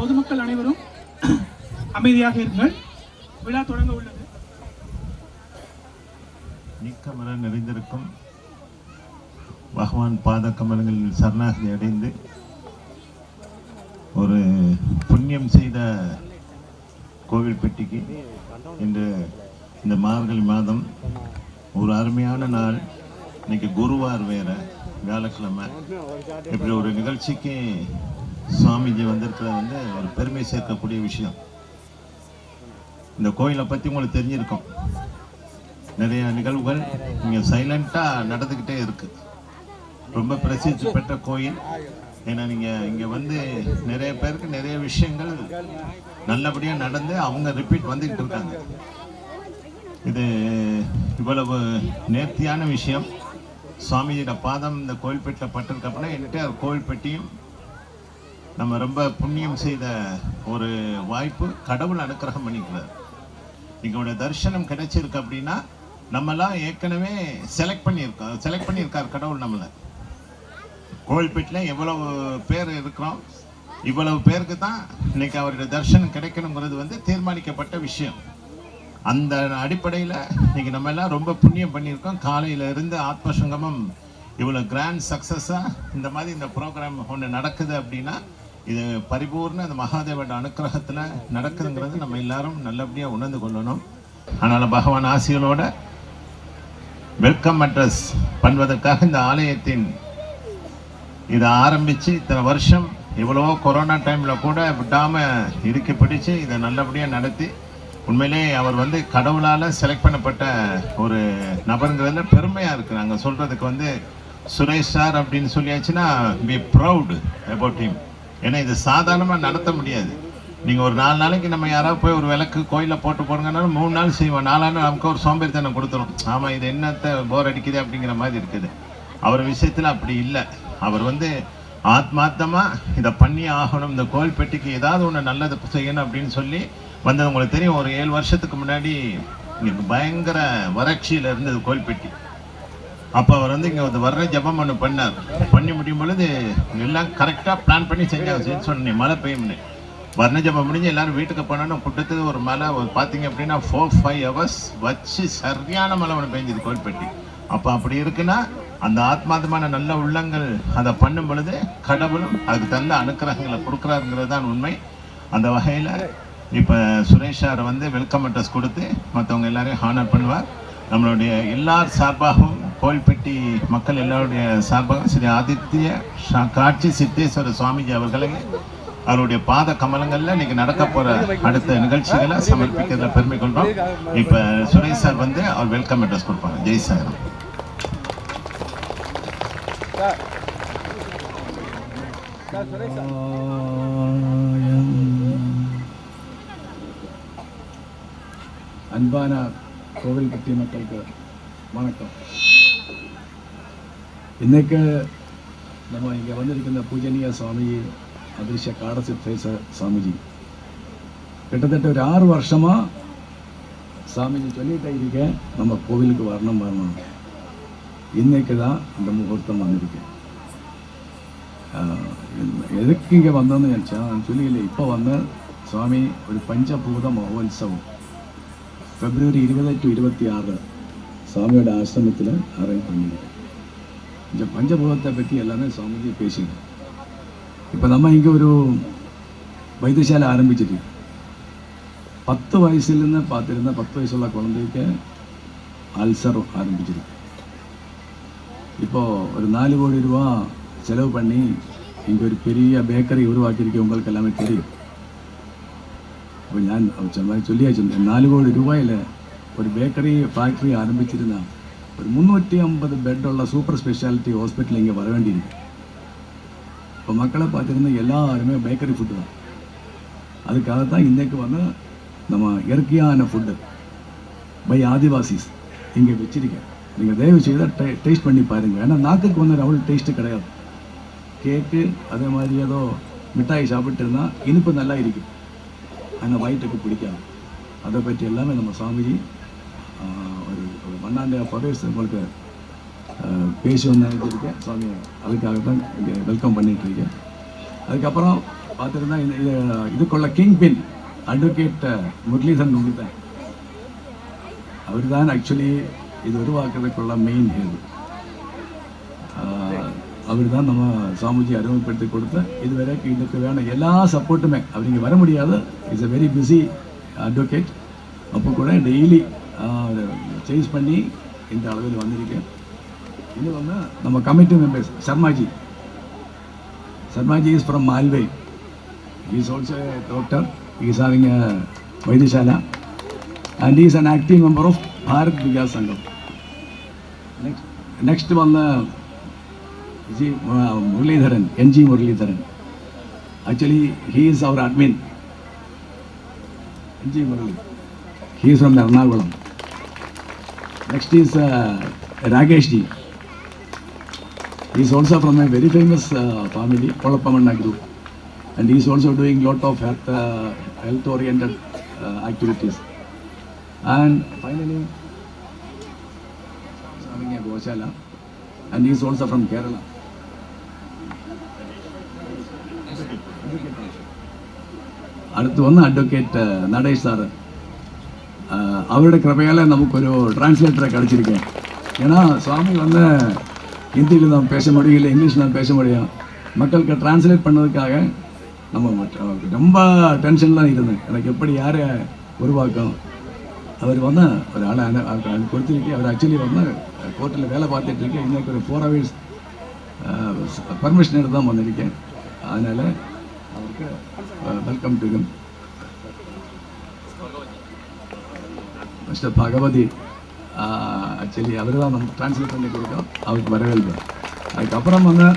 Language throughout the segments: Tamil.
பொதுமக்கள் அனைவரும் அமைதியாக இருங்கள். விழா தொடங்க உள்ளது. நீக்கமர நிறைந்திருக்கும் பகவான் பாத கமலங்களில் சரணாகதி அடைந்து ஒரு புண்ணியம் செய்த கோவில்பட்டிக்கு இன்று இந்த மார்கழி மாதம் ஒரு அருமையான நாள். இன்னைக்கு குருவார் வேற, வியாழக்கிழமை. இப்படி ஒரு நிகழ்ச்சிக்கு சுவாமிஜி வந்திருக்கிறது வந்து ஒரு பெருமை சேர்க்கக்கூடிய விஷயம். இந்த கோயிலை பற்றி உங்களுக்கு தெரிஞ்சிருக்கும். நிறைய நிகழ்வுகள் இங்கே சைலண்ட்டாக நடந்துக்கிட்டே இருக்கு. ரொம்ப பிரசித்தி பெற்ற கோயில். ஏன்னா நீங்கள் இங்கே வந்து நிறைய பேருக்கு நிறைய விஷயங்கள் நல்லபடியாக நடந்து அவங்க ரிப்பீட் வந்துக்கிட்டு இருக்காங்க. இது இவ்வளவு நேர்த்தியான விஷயம். சுவாமியோட பாதம் இந்த கோயில்பேட்டில் பட்டிருக்கு அப்படின்னா என்டையர் கோயில்பட்டியும் நம்ம ரொம்ப புண்ணியம் செய்த ஒரு வாய்ப்பு கடவுள் அனுக்கிரகம் பண்ணிக்கிறார். எங்களோட தரிசனம் கிடைச்சிருக்கு அப்படின்னா நம்மெல்லாம் ஏற்கனவே செலக்ட் பண்ணியிருக்கார் கடவுள் நம்மளை. கோயில்பேட்டில் எவ்வளவு பேர் இருக்கிறோம், இவ்வளவு பேருக்கு தான் இன்னைக்கு அவருடைய தரிசனம் கிடைக்கணுங்கிறது வந்து தீர்மானிக்கப்பட்ட விஷயம். அந்த அடிப்படையில் இன்னைக்கு நம்ம எல்லாம் ரொம்ப புண்ணியம் பண்ணியிருக்கோம். காலையில் இருந்து ஆத்மசங்கமம் இவ்வளோ கிராண்ட் சக்ஸஸாக இந்த மாதிரி இந்த ப்ரோக்ராம் ஒன்று நடக்குது அப்படின்னா இது பரிபூர்ண இந்த மகாதேவோட அனுக்கிரகத்தில் நடக்குதுங்கிறது நம்ம எல்லாரும் நல்லபடியாக உணர்ந்து கொள்ளணும். அதனால் பகவான் ஆசிகளோட வெல்கம் அட்ரஸ் பண்ணுவதற்காக இந்த ஆலயத்தின் இதை ஆரம்பித்து இத்தனை வருஷம் இவ்வளவோ கொரோனா டைமில் கூட விடாமல் இறுக்கி பிடிச்சு இதை நல்லபடியாக நடத்தி உண்மையிலே அவர் வந்து கடவுளால் செலக்ட் பண்ணப்பட்ட ஒரு நபருங்கிறதுல பெருமையாக இருக்குது. நாங்கள் சொல்கிறதுக்கு வந்து சுரேஷ் சார் அப்படின்னு சொல்லியாச்சுன்னா வி ப்ரவுட் அபவுட் ஹிம். ஏன்னா இது சாதாரணமாக நடத்த முடியாது. நீங்கள் ஒரு 4 நாளைக்கு நம்ம யாராவது போய் ஒரு விளக்கு கோயிலில் போட்டு போடுங்கனாலும் 3 நாள் செய்வோம். 4 நாள் நமக்கு ஒரு சோம்பேறித்தனம் கொடுத்துரும். ஆமாம், இது என்னத்தை போர் அடிக்குது அப்படிங்கிற மாதிரி இருக்குது. அவர் விஷயத்தில் அப்படி இல்லை. அவர் வந்து ஆத்மார்த்தமாக இதை பண்ணி ஆகணும், இந்த கோயில்பட்டிக்கு ஏதாவது ஒன்று நல்லது செய்யணும் அப்படின்னு சொல்லி வந்தது. உங்களுக்கு தெரியும், ஒரு 7 வருஷத்துக்கு முன்னாடி இங்கே பயங்கர வறட்சியில் இருந்தது கோயில்பட்டி. அப்போ அவர் வந்து இங்கே ஒரு வர்ற ஜபம் ஒன்று பண்ணி முடியும் பொழுது எல்லாம் கரெக்டாக பிளான் பண்ணி செஞ்சாங்க. சொன்னேன் மழை பெய்யும்னு. வர்ண ஜபம் முடிஞ்சு எல்லாரும் வீட்டுக்கு போனோன்னு கூட்டத்துக்கு ஒரு மழை பார்த்தீங்க அப்படின்னா 4-5 ஹவர்ஸ் வச்சு சரியான மழை ஒன்று பெஞ்சது கோயில்பட்டி. அப்போ அப்படி இருக்குன்னா அந்த ஆத்மார்த்தமான நல்ல உள்ளங்கள் அதை பண்ணும் பொழுது கடவுளும் அதுக்கு தந்த அனுக்கிரகங்களை கொடுக்குறாருங்கிறது தான் உண்மை. அந்த வகையில் இப்போ சுரேஷ் சார் வந்து வெல்கம் அட்ரஸ் கொடுத்து மற்றவங்க எல்லாரையும் ஹானர் பண்ணுவார். நம்மளுடைய எல்லார் சார்பாகவும் கோயில்பட்டி மக்கள் எல்லாருடைய சார்பாக ஸ்ரீ ஆதித்ய காட்சி சித்தேஸ்வர சுவாமிஜி அவர்களை அவருடைய பாத கமலங்கள்ல இன்னைக்கு நடக்க போற அடுத்த நிகழ்ச்சிகளை சமர்ப்பிக்கிறதுல பெருமை கொள்றோம். இப்ப சுரேஷ் சார் வந்து அவர் வெல்கம் அட்ரஸ் கொடுப்பாங்க. ஜெய் சாய்ராம். அன்பான கோவில்பட்டி மக்களுக்கு வணக்கம். இன்னைக்கு நம்ம இங்கே வந்திருக்கிற பூஜனீய சுவாமி அதிர்ஷ்ய காடசித்தேச சாமிஜி கிட்டத்தட்ட ஒரு 6 வருஷமாக சாமிஜி சொல்லிகிட்டே இருக்கேன், நம்ம கோவிலுக்கு வரணும். இன்னைக்கு தான் இந்த முகூர்த்தம் வந்திருக்கேன். எதுக்கு இங்கே வந்தோன்னு நினச்சேன், நான் சொல்லல. இப்போ வந்த சுவாமி ஒரு பஞ்சபூத மகோத்சவம் February 20 to 26 சுவாமியோட ஆசிரமத்தில் அரேஞ்ச் பண்ணியிருக்கேன். இந்த பஞ்சபூதத்தை பற்றி எல்லாமே சுவாமிஜி பேசிக்கிறேன். இப்போ நம்ம இங்கே ஒரு வைத்தியசாலை ஆரம்பிச்சிட்டு 10 வயசுலேருந்து பார்த்துருந்தா 10 வயசுள்ள குழந்தைக்கு அல்சர் ஆரம்பிச்சிருக்கு. இப்போது ஒரு 4 கோடி ரூபா செலவு பண்ணி இங்கே ஒரு பெரிய பேக்கரி உருவாக்கியிருக்கேன். உங்களுக்கு எல்லாமே தெரியும். இப்போ நான் மாதிரி சொல்லியாச்சு, 4 கோடி ரூபாயில் ஒரு பேக்கரி ஃபேக்ட்ரி ஆரம்பிச்சிருந்தா ஒரு 350 பெட்டுள்ள சூப்பர் ஸ்பெஷாலிட்டி ஹாஸ்பிட்டல் இங்கே வர வேண்டியிருக்கு. இப்போ மக்களை பார்த்துருந்தா எல்லாருமே பேக்கரி ஃபுட்டு தான். அதுக்காக தான் இன்றைக்கு வந்து நம்ம இயற்கையான ஃபுட்டு பை ஆதிவாசிஸ் இங்கே வச்சுருக்கேன். நீங்கள் தயவு செய்தால் டேஸ்ட் பண்ணி பாருங்கள். ஏன்னா நாக்குக்கு வந்து அவ்வளோ டேஸ்ட்டு கிடையாது. கேக்கு அதே மாதிரி ஏதோ மிட்டாய் சாப்பிட்டு இருந்தால் இனிப்பு நல்லா இருக்குது, ஆனால் வயிற்றுக்கு பிடிக்காது. அதை பற்றி எல்லாமே நம்ம சாமிஜி ஒரு மண்ணாண்டிய பரவேஸ் உங்களுக்கு பேசி வந்து நினைச்சிருக்கேன். சுவாமி அதுக்காக தான் இங்கே வெல்கம் பண்ணிகிட்ருக்கேன். அதுக்கப்புறம் பார்த்துருந்தா இதுக்குள்ள கிங் பின் அட்வொகேட் முரளிதரன் உண்டு. அவர் தான் ஆக்சுவலி இது உருவாக்குறதுக்குள்ள மெயின் ஹெட். அவர் தான் நம்ம சாமிஜி அறிமுகப்படுத்தி கொடுத்த இதுவரைக்கும் இதுக்கு வேணும் எல்லா சப்போர்ட்டுமே. அவர் இங்கே வர முடியாது, it's a very busy advocate. அப்போ கூட டெய்லி சேஞ்ச் பண்ணி இந்த அளவில் வந்திருக்கேன். இது வந்து நம்ம committee members Sharmaji is from Malwa. He is also a doctor. He is having a Vaidishala and he is an active member of Bharat Vikas Sangam. Next one, Muralidharan, NG Muralidharan. Actually, he is our admin. NG Murali. He is from Ernakulam. Next is Rakesh ji. He is also from a very famous family, Polappamanna group. And he is also doing lot of health oriented activities. And finally, having a Goshala, and he is also from Kerala. അടുത്ത് വന്ന അഡ്വക്കേറ്റ് നടേഷ് സാറ്. அவருடைய கிருபையால் நமக்கு ஒரு டிரான்ஸ்லேட்டரை கிடச்சிருக்கேன். ஏன்னா சுவாமி வந்து ஹிந்தியில் தான் பேச முடியும், இல்லை இங்கிலீஷில் தான் பேச முடியும். மக்களுக்கு டிரான்ஸ்லேட் பண்ணதுக்காக நம்ம ரொம்ப டென்ஷன்லாம் இருந்தேன். எனக்கு எப்படி யாரை உருவாக்கும். அவர் வந்து ஒரு ஆளை கொடுத்துருக்கேன். அவர் ஆக்சுவலி வந்து கோர்ட்டில் வேலை பார்த்துட்ருக்கேன். இன்றைக்கி ஒரு 4 hours பர்மிஷன் எடுத்து தான் வந்திருக்கேன். அதனால் அவருக்கு welcome to him. Mister Bhagavathi actually அவர் தான் நம்ம ட்ரான்ஸ்லேட் பண்ணி கொடுத்தோம். அவருக்கு வரவேற்பு. அதுக்கப்புறம் வந்து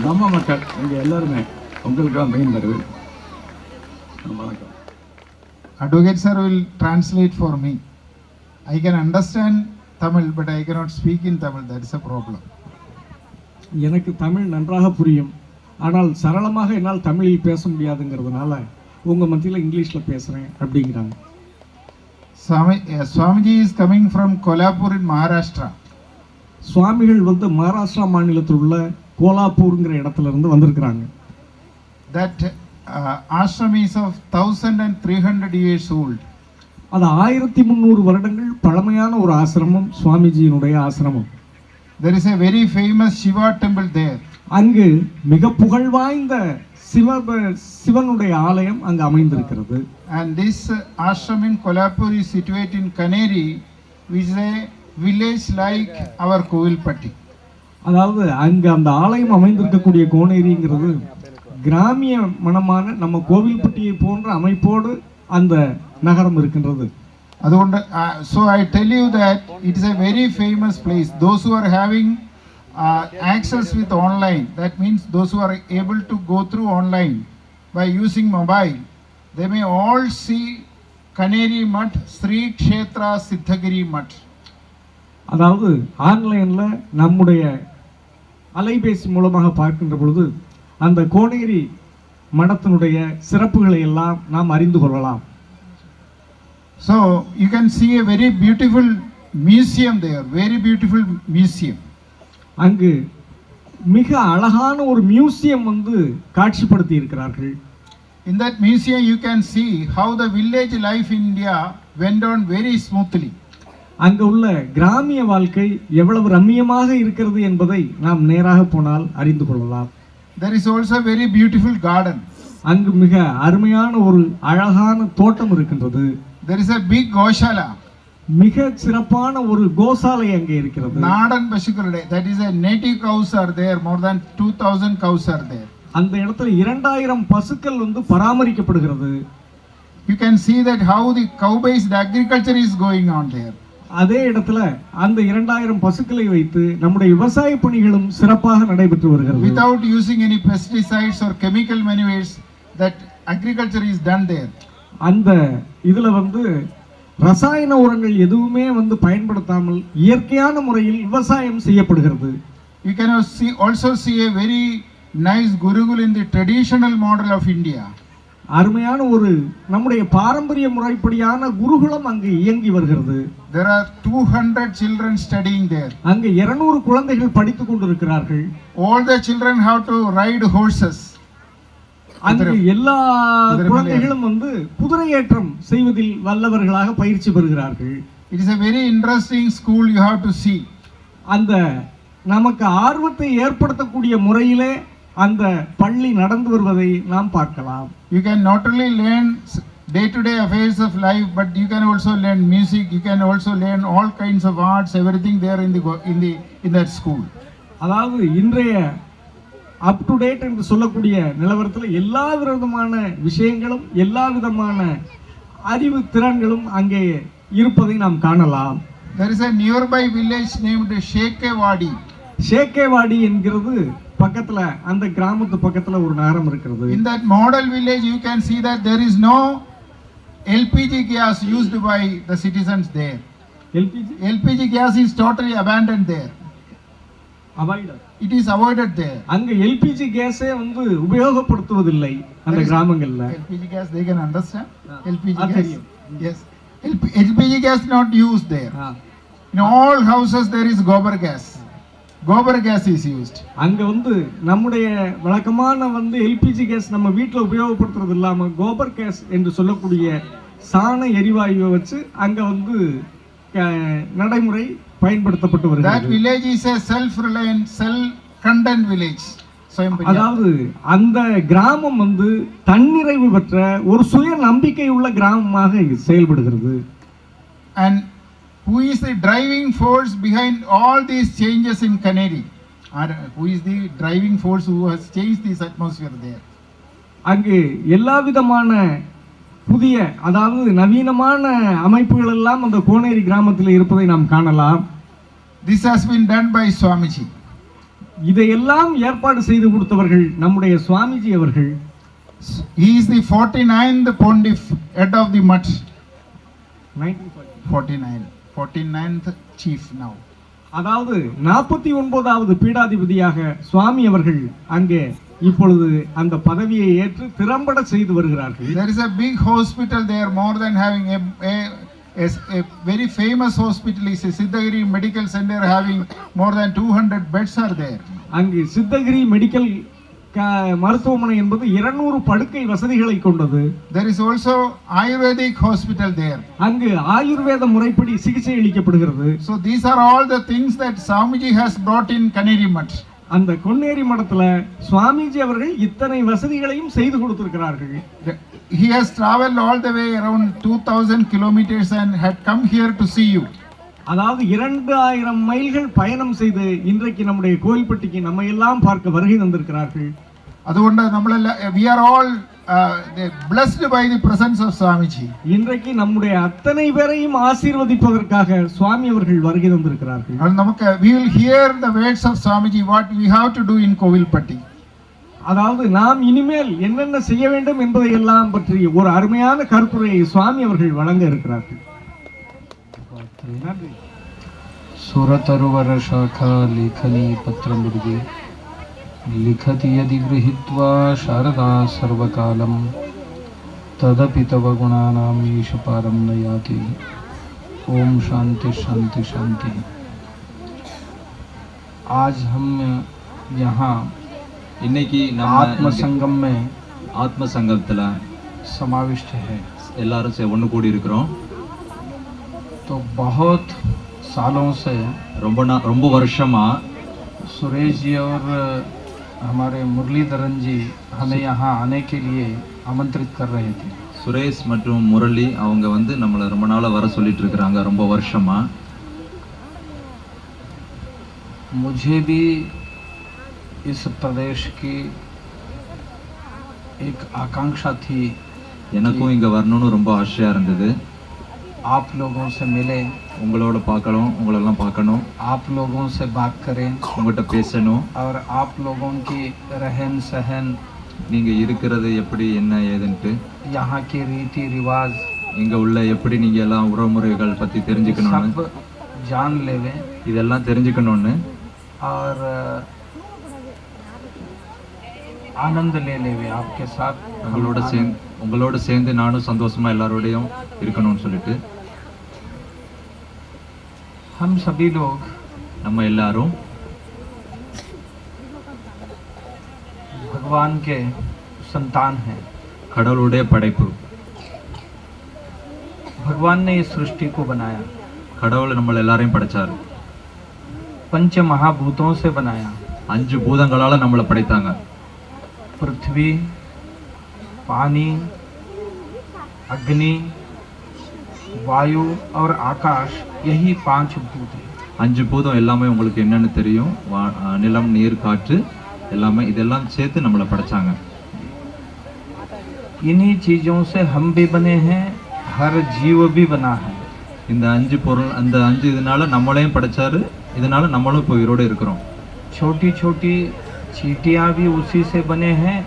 நம்ம மக்கள் நீங்கள் எல்லாருமே உங்களுக்கு மெயின் வரவேற்பு. வணக்கம். Advocate sir will translate for me. I can understand Tamil, but I cannot speak in Tamil. That is a problem. எனக்கு தமிழ் நன்றாக புரியும், ஆனால் சரளமாக என்னால் தமிழில் பேச முடியாதுங்கிறதுனால உங்கள் மத்தியில் இங்கிலீஷில் பேசுகிறேன் அப்படிங்கிறாங்க. Swamiji is coming from Kolhapur in Maharashtra. சுவாமிகள் வந்து மகாராஷ்டிரா மாநிலத்தில் உள்ள கோலாப்பூருங்கிற இடத்துல இருந்து வந்திருக்கிறாங்க. That ashram is of 1300 years old. அது 1300 வருடங்கள் பழமையான ஒரு ஆசிரமம், சுவாமிஜியினுடைய ஆசிரமம். There is a very famous Shiva temple there. அங்கு மிக புகழ்வாய்ந்த சிவனுடைய ஆலயம் அங்கு அமைந்திருக்கிறது. And this ashram in Kolhapur is situated in Kaneri, which is a village like our Kovilpatti. அதாவது அங்கு அந்த ஆலயம் அமைந்திருக்கக்கூடிய கோனேரிங்கிறது கிராமிய மனமான நம்ம கோவில்பட்டியை போன்ற அமைப்போடு அந்த நகரம் இருக்கின்றது. அதுകൊണ്ട് so I tell you that it is a very famous place. Those who are having access with online, that means those who are able to go through online by using mobile, they may all see Kaneri Mutt, Sri Kshetra Siddhagiri Mutt. அதாவது ஆன்லைன்ல நம்முடைய அலைபேசி மூலமாக பார்க்கின்ற பொழுது அந்த கோனேரி மடத்தினுடைய சிறப்புகளை எல்லாம் நாம் அறிந்து கொள்ளலாம். So you can see a very beautiful museum there, very beautiful museum. அங்கு மிக அழகான ஒரு மியூசியம் வந்து காட்சிப்படுத்தி இருக்கிறார்கள். In that museum you can see how the village life in India went on very smoothly. அங்கு உள்ள கிராமிய வாழ்க்கை எவ்வளவு ரம்மியமாக இருக்கிறது என்பதை நாம் நேராக போனால் அறிந்து கொள்ளலாம். There is also a very beautiful garden. அங்கு மிக அருமையான ஒரு அழகான தோட்டம் இருக்கின்றது. There is a big Goshala. மிக சிறப்பான ஒரு கோசாலை அங்கே இருக்கிறது. Nadan Pashukalude, that is a native cows are there, more than 2000 cows are there. அந்த இடத்துல 2000 பசுக்கள் வந்து பராமரிக்கப்படுகிறது. You can see that how the cow based agriculture is going on there. அதே இடத்துல அந்த 2000 பசுக்களை வைத்து நம்முடைய விவசாய பணிகளும் சிறப்பாக நடைபெற்று வருகிறது. Without using any pesticides or chemical manures, that agriculture is done there. அந்த இதுல வந்து ரசாயன உரங்கள் எதுவுமே வந்து பயன்படுத்தாமல் இயற்கையான முறையில் விவசாயம் செய்யப்படுகிறது. You can also see a very nice Gurukul in the traditional model of India. அருமையான ஒரு நம்முடைய பாரம்பரிய முறைப்படியான குருகுலம் அங்கு இயங்கி வருகிறது. There are 200 children studying there. அங்கு 200 குழந்தைகள் படித்துக் கொண்டிருக்கிறார்கள். All the children have to ride horses. அங்கு எல்லா குழந்தைகளும் வந்து குதிரையேற்றம் செய்வதில் வல்லவர்களாக பயிற்சி பெறுகிறார்கள். It is a very interesting school you have to see. அந்த நமக்கு ஆர்வத்தை ஏற்படுத்தக்கூடிய முறையிலே அந்த பள்ளி நடந்து வருவதை நாம் பார்க்கலாம். You can not only learn day-to-day affairs of life, but you can also learn music. You can also learn all kinds of arts. Everything there in that school. அதாவது இன்றைய அப் டு டேட் என்று சொல்லக்கூடிய நிலவரத்தில் எல்லா விதமான விஷயங்களும் எல்லா விதமான அறிவு திறன்களும் அங்கே இருப்பதை நாம் காணலாம். There is a nearby village named Shekewadi. ஷேக்கேவாடி என்கிறது பக்கத்துல அந்த கிராமத்து பக்கத்துல ஒரு நகரம் இருக்கிறது. In that model village you can see that there is no LPG gas used by the citizens there. LPG gas is totally abandoned there. It is avoided there. அங்க எல்பிஜி கேஸே வந்து உபயோகப்படுத்துவதில்லை அந்த கிராமங்கள்ல. LPG gas they can understand. LPG gas. Yes. LPG gas not used there. In all houses there is gobar gas. Gobar gas is used. அங்க வந்து நம்முடைய வழக்கமான வந்து எல்பிஜி கேஸ் நம்ம வீட்டில் உபயோகப்படுத்துறது இல்லாம கோபர் கேஸ் என்று சொல்லக்கூடிய சாண எரிவாயுவை வச்சு அங்க வந்து நடைமுறை பயன்படுத்தப்பட்டு வருகிறது. That village is a self-reliant, self-content village. அதாவது அந்த கிராமம் வந்து தன்னிறைவு பெற்ற ஒரு சுய நம்பிக்கை உள்ள கிராமமாக செயல்படுகிறது. And who is the driving force behind all these changes in Kaneri? Who is the driving force who has changed this atmosphere there? அங்கு எல்லா விதமான புதிய அதாவது நவீனமான அமைப்புகள் எல்லாம் அந்த கோனேரி கிராமத்தில் இருப்பதை நாம் காணலாம். This has been done by Swamiji. இதையெல்லாம் ஏற்பாடு செய்து கொடுத்தவர்கள் நம்முடைய சுவாமிஜி அவர்கள். He is the 49th pontiff, head of the mutt. 49th chief now. அதாவது 49வது பீடாதிபதியாக சுவாமி அவர்கள் அங்கே இப்பொழுது அந்த பதவியை ஏற்று திறம்பட செய்து வருகிறார்கள். There is a big hospital there, more than having a very famous hospital is a Siddhagiri Medical Center having more than 200 beds are there. அங்கு சித்தகிரி மெடிக்கல் மருத்துவமனை என்பது 200 படுக்கை வசதிகளை கொண்டது. There is also Ayurvedic hospital there. அங்கு ஆயுர்வேத முறைப்படி சிகிச்சை அளிக்கப்படுகிறது. So these are all the things that Swamiji has brought in Kaneri Mutt. அந்த கொன்னேரி மடத்துல சுவாமிஜி அவர்கள் இத்தனை வசதிகளையும் செய்து கொடுத்திருக்கிறார்கள். He has traveled all the way around 2000 kilometers and had come here to see you. அதாவது 2000 மைல்கள் பயணம் செய்து இன்றைக்கு நம்முடைய கோயில்பட்டிக்கு நம்ம எல்லாம் பார்க்க வருகை தந்திருக்கிறார்கள். அதுകൊണ്ട് நம்மளெல்லாம் we are all blessed by the presence of Swamiji. இன்றைக்கு நம்முடைய அத்தனை பேரையும் ஆசீர்வதிப்பதற்காக சுவாமி அவர்கள் வருகை தந்திருக்கிறார்கள். நமக்கு we will hear the words of Swamiji what we have to do in Kovilpatti. அதாவது நாம் இனிமேல் என்னென்ன செய்ய வேண்டும் என்பதை எல்லாம் பற்றி ஒரு அருமையான கருத்துரையை சுவாமி அவர்கள் வழங்க இருக்கிறார்கள். सुरतरुवर शाखा लेखनी पत्र मृगे लिखति यदि गृहीत्वा शारदा सर्वकालं तदपि तव गुणानां ईश पारं न याति. ओम शांति शांति शांति. आज हम यहाँ இன்னைக்கு आत्मसंगम में ஆத்ம சங்கத்துல समाविष्ट है. எல்லாரும் ஒன்று கூடி இருக்கிறோம். तो बहुत सालों से ரொம்ப வருஷமா सुरेश जी और हमारे मुरलीधरन जी हमें यहाँ आने के लिए आमंत्रित कर रहे थे. சுரேஷ் மற்றும் முரளி அவங்க வந்து நம்மளை ரொம்ப நாளா வர சொல்லிட்டு இருக்கிறாங்க ரொம்ப வருஷமா. मुझे भी इस प्रदेश की एक आकांक्षा थी. எனக்கும் இங்க வரணும்னு ரொம்ப ஆசையா இருந்தது. आप लोगों से मिले, உங்களோட பார்க்கணும், உங்களெல்லாம் பார்க்கணும், आप लोगों से बात करें, உங்கள்கிட்ட பேசணும், और आप लोगों की रहन सहन, நீங்க இருக்கிறது எப்படி என்ன ஏதுன்ட்டு, यहाँ के रीति रिवाज, இங்க உள்ள எப்படி நீங்க எல்லாம் உறவுமுறைகள் பத்தி தெரிஞ்சுக்கணும்னு, सब जान लेवे, இதெல்லாம் தெரிஞ்சுக்கணும்னு, और आनंद ले लेवे आपके साथ. உங்களோட சேர்ந்து நானும் சந்தோஷமா எல்லாரோடையும் இருக்கணும்னு சொல்லிட்டு हम सभी लोग நம்ம எல்லாரும் भगवान के संतान हैं। கடவுளுடைய படைப்பு. भगवान ने इस सृष्टि को बनाया, கடவுள் நம்ம எல்லாரையும் படைச்சாரு. पंच महाभूतों से बनाया। 5 பூதங்களால நம்மளை படைத்தாங்க. पृथ्वी, पानी, अग्नि, वायु और आकाश, यही 5 भूत हैं। 5 பூதம் எல்லாமே உங்களுக்கு என்னன்னு தெரியும். நிலம், நீர், காற்று எல்லாமே இதெல்லாம் சேர்த்து நம்மளை படைச்சாங்க. इन्हीं चीज़ों से हम भी बने हैं, हर जीव भी बना है। இந்த 5 பொருள், அந்த 5 இதனால நம்மளையும் படைச்சாரு, இதனால நம்மளும் இப்போ உயிரோடு இருக்கிறோம். छोटी छोटी चींटियाँ भी उसी से बने हैं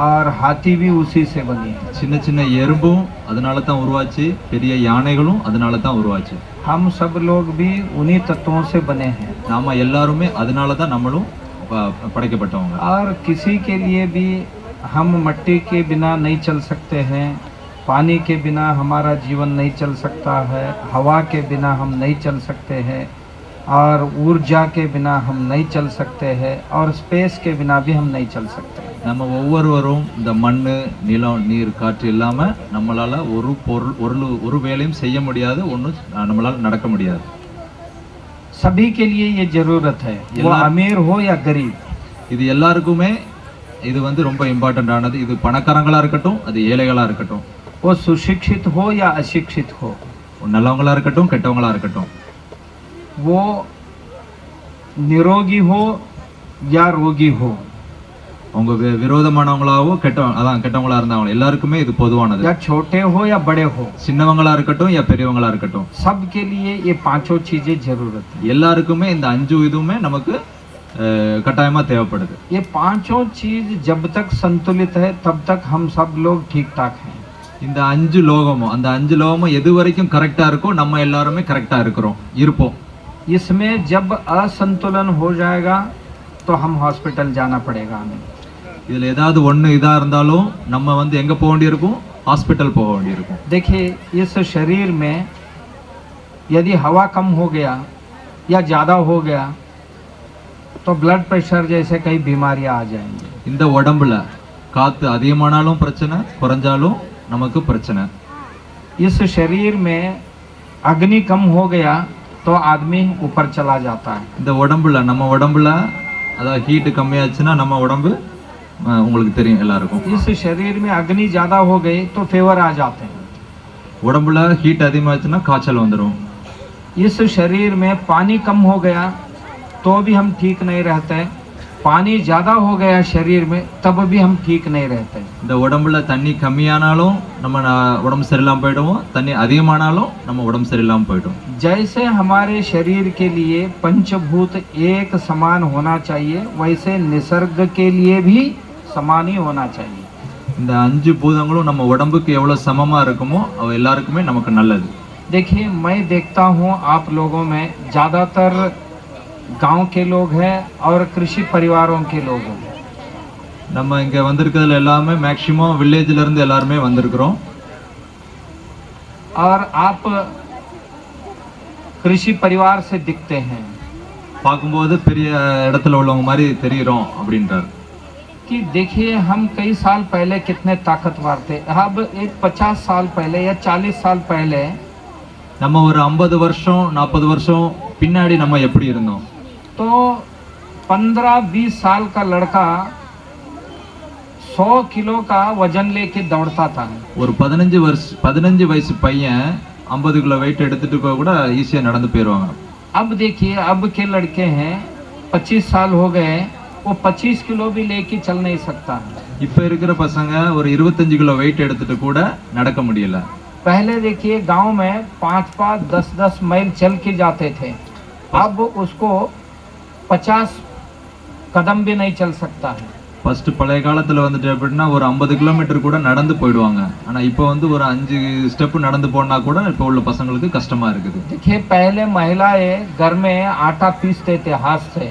और हाथी भी उसी से बनी है। சின்ன சின்ன எறும்பும் அதனால தான் உருவாச்சு, பெரிய யானைகளும் அதனால தான் உருவாச்சு. हम सब लोग भी उन्हीं तत्वों से बने हैं। நாம எல்லாருமே அதனால தான் நம்மளும் படைக்கப்பட்டவங்க. और किसी के लिए भी हम मिट्टी के बिना नहीं चल सकते हैं, पानी के बिना हमारा जीवन नहीं चल सकता है, हवा के बिना हम नहीं चल सकते हैं, और ऊर्जा के बिना हम नहीं चल सकते हैं, और स्पेस के बिना भी हम नहीं चल सकते। நம்ம ஒவ்வொருவரும் இந்த மண், நிலம், நீர், காற்று இல்லாம நம்மளால ஒரு வேலையும் செய்ய முடியாது, ஒன்றும் நம்மளால நடக்க முடியாது. सभी के लिए ये जरूरत है, वो अमीर हो या गरीब। இது எல்லாருக்குமே இது வந்து ரொம்ப இம்பார்ட்டன்ட் ஆனது. இது பணக்காரங்களா இருக்கட்டும், அது ஏழைகளா இருக்கட்டும், वो सुशिक्षित हो या अशिक्षित हो, நல்லவங்களா இருக்கட்டும், கெட்டவங்களா இருக்கட்டும், वो निरोगी हो या रोगी हो, அவங்க விரோதமானவங்களாவோ கெட்டவங்களா இருந்தாங்க, எல்லாருக்குமே இது பொதுவானது. या छोटे हो या बड़े हो, சின்னவங்களா இருக்கட்டும் या பெரியவங்களா இருக்கட்டும், सबके लिए ये 5 चीजें जरूरत है। எல்லாருக்குமே இந்த 5 இதுவுமே நமக்கு கட்டாயமா தேவைப்படுது. ये 5 चीज जब तक संतुलित है तब तक हम सब लोग ठीक ठाक हैं। இந்த 5 லோகமும், அந்த 5 லோகமும் எது வரைக்கும் கரெக்டா இருக்கோ நம்ம எல்லாருமே கரெக்டா இருப்போம். इसमें जब असंतुलन हो जाएगा तो हम हॉस्पिटल जाना पड़ेगा हमें। இதுல ஏதாவது ஒண்ணு இதா இருந்தாலும் நம்ம வந்து எங்க போக வேண்டியிருக்கும்? ஹாஸ்பிட்டல் போக வேண்டியிருக்கும். देखिए, इस शरीर में यदि हवा कम हो गया या ज़्यादा हो गया तो ब्लड प्रेशर जैसे कई बीमारियां आ जाएंगी। இந்த உடம்புல காத்து அதிகமானாலும் பிரச்சனை, குறைஞ்சாலும் நமக்கு பிரச்சனை. इस शरीर में अग्नि कम हो गया तो आदमी ऊपर चला जाता है। இந்த உடம்புல, நம்ம உடம்புல அதாவது ஹீட் கம்மியாச்சுன்னா நம்ம உடம்பு உங்களுக்கு தெரியும் எல்லாருக்கும். इस शरीर में अग्नि ज़्यादा हो गई तो फीवर आ जाते हैं। உடம்புல ஹீட் அதிகமாச்சுன்னா காய்ச்சல் வந்துடும். इस शरीर में पानी कम हो गया तो भी हम ठीक नहीं रहते, पानी ज़्यादा हो गया शरीर में तब भी हम ठीक नहीं रहते। இந்த உடம்புல தண்ணி கம்மியானாலும் நம்ம உடம்பு சரியில்லாமல் போயிடுவோம், தண்ணி அதிகமானாலும் நம்ம உடம்பு சரியில்லாமல் போயிடும். जैसे हमारे शरीर के लिए पंचभूत एक समान होना चाहिए, वैसे निसर्ग के लिए भी समान ही होना चाहिए। இந்த 5 பூதங்களும் நம்ம உடம்புக்கு எவ்வளவு சமமா இருக்குமோ அவ எல்லாருக்குமே நமக்கு நல்லது. देखिए, मैं देखता हूँ आप लोगों में ज़्यादातर गांव के लोग हैं और कृषि परिवारों के लोग हैं। நம்ம இங்க வந்திருக்கிறதுல எல்லாமே மேக்ஸिमम வில்லேஜ்ல இருந்து எல்லாரும் வந்திருக்கிறோம். और आप कृषि परिवार से दिखते हैं। பார்க்கும்போது பெரிய இடத்துல உள்ளவங்க மாதிரி தெரியுறோம் அப்படின்றார். कि देखिए, हम कई साल पहले कितने ताकतवर थे, अब एक 50 साल पहले या 40 साल पहले நம்ம ஒரு 50 வருஷம் 40 வருஷம் பின்னாடி நம்ம எப்படி இருந்தோம்? तो 15-20 साल का लड़का 100 किलो का वजन लेके दौड़ता था। ஒரு 15 வயசு பையன் 50 கிலோ வெயிட் எடுத்துட்டு கூட ஈஸியா நடந்து போயிடுவாங்க. अब देखिए, अब के लड़के हैं 25 साल हो गए, वो 25 किलो भी लेके चल नहीं सकता। இப்ப இருக்கிற பசங்க ஒரு 25 கிலோ வெயிட் எடுத்துட்டு கூட நடக்க முடியல. पहले देखिए, गांव में 5-5, 10-10 मील चल के जाते थे, अब उसको 50 कदम भी नहीं चल सकता है। ஃபர்ஸ்ட் பழைய காலத்துல வந்துட்டு எப்படின்னா ஒரு 50 கிலோமீட்டர் கூட நடந்து போயிடுவாங்க. ஆனா இப்போ வந்து ஒரு 5 ஸ்டெப் நடந்து போனா கூட இப்போ உள்ள பசங்களுக்கு கஷ்டமா இருக்குது. देखिए, पहले महिलाएं घर में आटा पीसते थे हाथ से।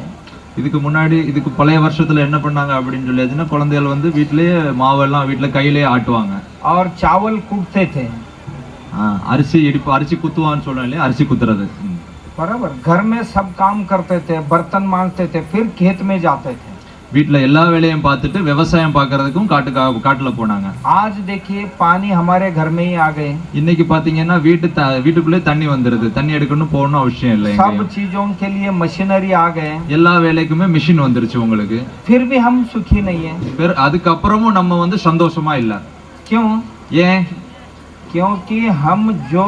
இதுக்கு பழைய வருஷத்துல என்ன பண்ணாங்க அப்படின்னு சொல்லியாச்சுன்னா, குழந்தைகள் வந்து வீட்டிலேயே மாவெல்லாம் வீட்டுல கையிலேயே ஆட்டுவாங்க. और चावल कूटते थे। அரிசி குத்துவான்னு சொல்றோம் இல்லையா, அரிசி குத்துறது. बराबर, घर में सब काम करते थे, बर्तन मांजते थे, फिर खेत में जाते थे। வீட்ல எல்லா வேலையும் பார்த்துட்டு விவசாயம் பார்க்கறதுக்கும் காட்டுல போனாங்க. आज देखिए पानी हमारे घर में ही आ गए. இன்னைக்கு பாத்தீங்கன்னா வீட்டுக்குள்ளே தண்ணி வந்துருது. தண்ணி எடுக்கணும் போகணும் அவசியம் இல்லை. सब चीजों के लिए मशीनरी आ गए. எல்லா வேலைக்குமே மிஷின் வந்துருச்சு உங்களுக்கு. फिर भी हम सुखी नहीं है. அதுக்கு அப்புறமும் நம்ம வந்து சந்தோஷமா இல்ல. क्यों? ஏன்? क्योंकि हम जो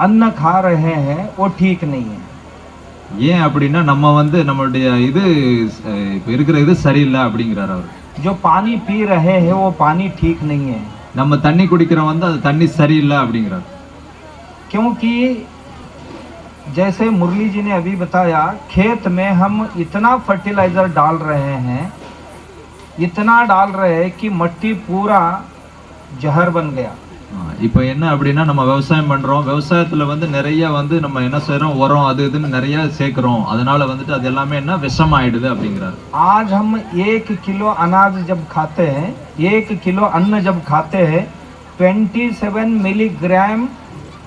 अन्न खा रहे हैं वो ठीक नहीं है. ஏன் அப்படின்னா நம்ம வந்து நம்மளுடைய இது இப்ப இருக்கிற இது சரியில்லை அப்படிங்கிறார் அவர். जो पानी पी रहे हैं वो पानी ठीक नहीं है. நம்ம தண்ணி குடிக்கிறோம் வந்து அது தண்ணி சரியில்லை அப்படிங்கிறார். क्योंकि जैसे मुरली जी ने अभी बताया, खेत में हम इतना फर्टिलाइजर डाल रहे हैं, इतना डाल रहे हैं कि मट्टी पूरा जहर बन गया. இப்போ என்ன அப்படின்னா நம்ம விவசாயம் பண்றோம். விவசாயத்துல வந்து நிறைய வந்து நம்ம என்ன செய்யறோம், உரம் அது இதுன்னு நிறைய சேர்க்கிறோம். அதனால வந்துட்டு அது எல்லாமே என்ன விஷம் ஆயிடுது அப்படிங்கிறார். आज हम 1 किलो अनाज जब खाते हैं, 1 किलो अन्न जब खाते हैं, 27 मिलीग्राम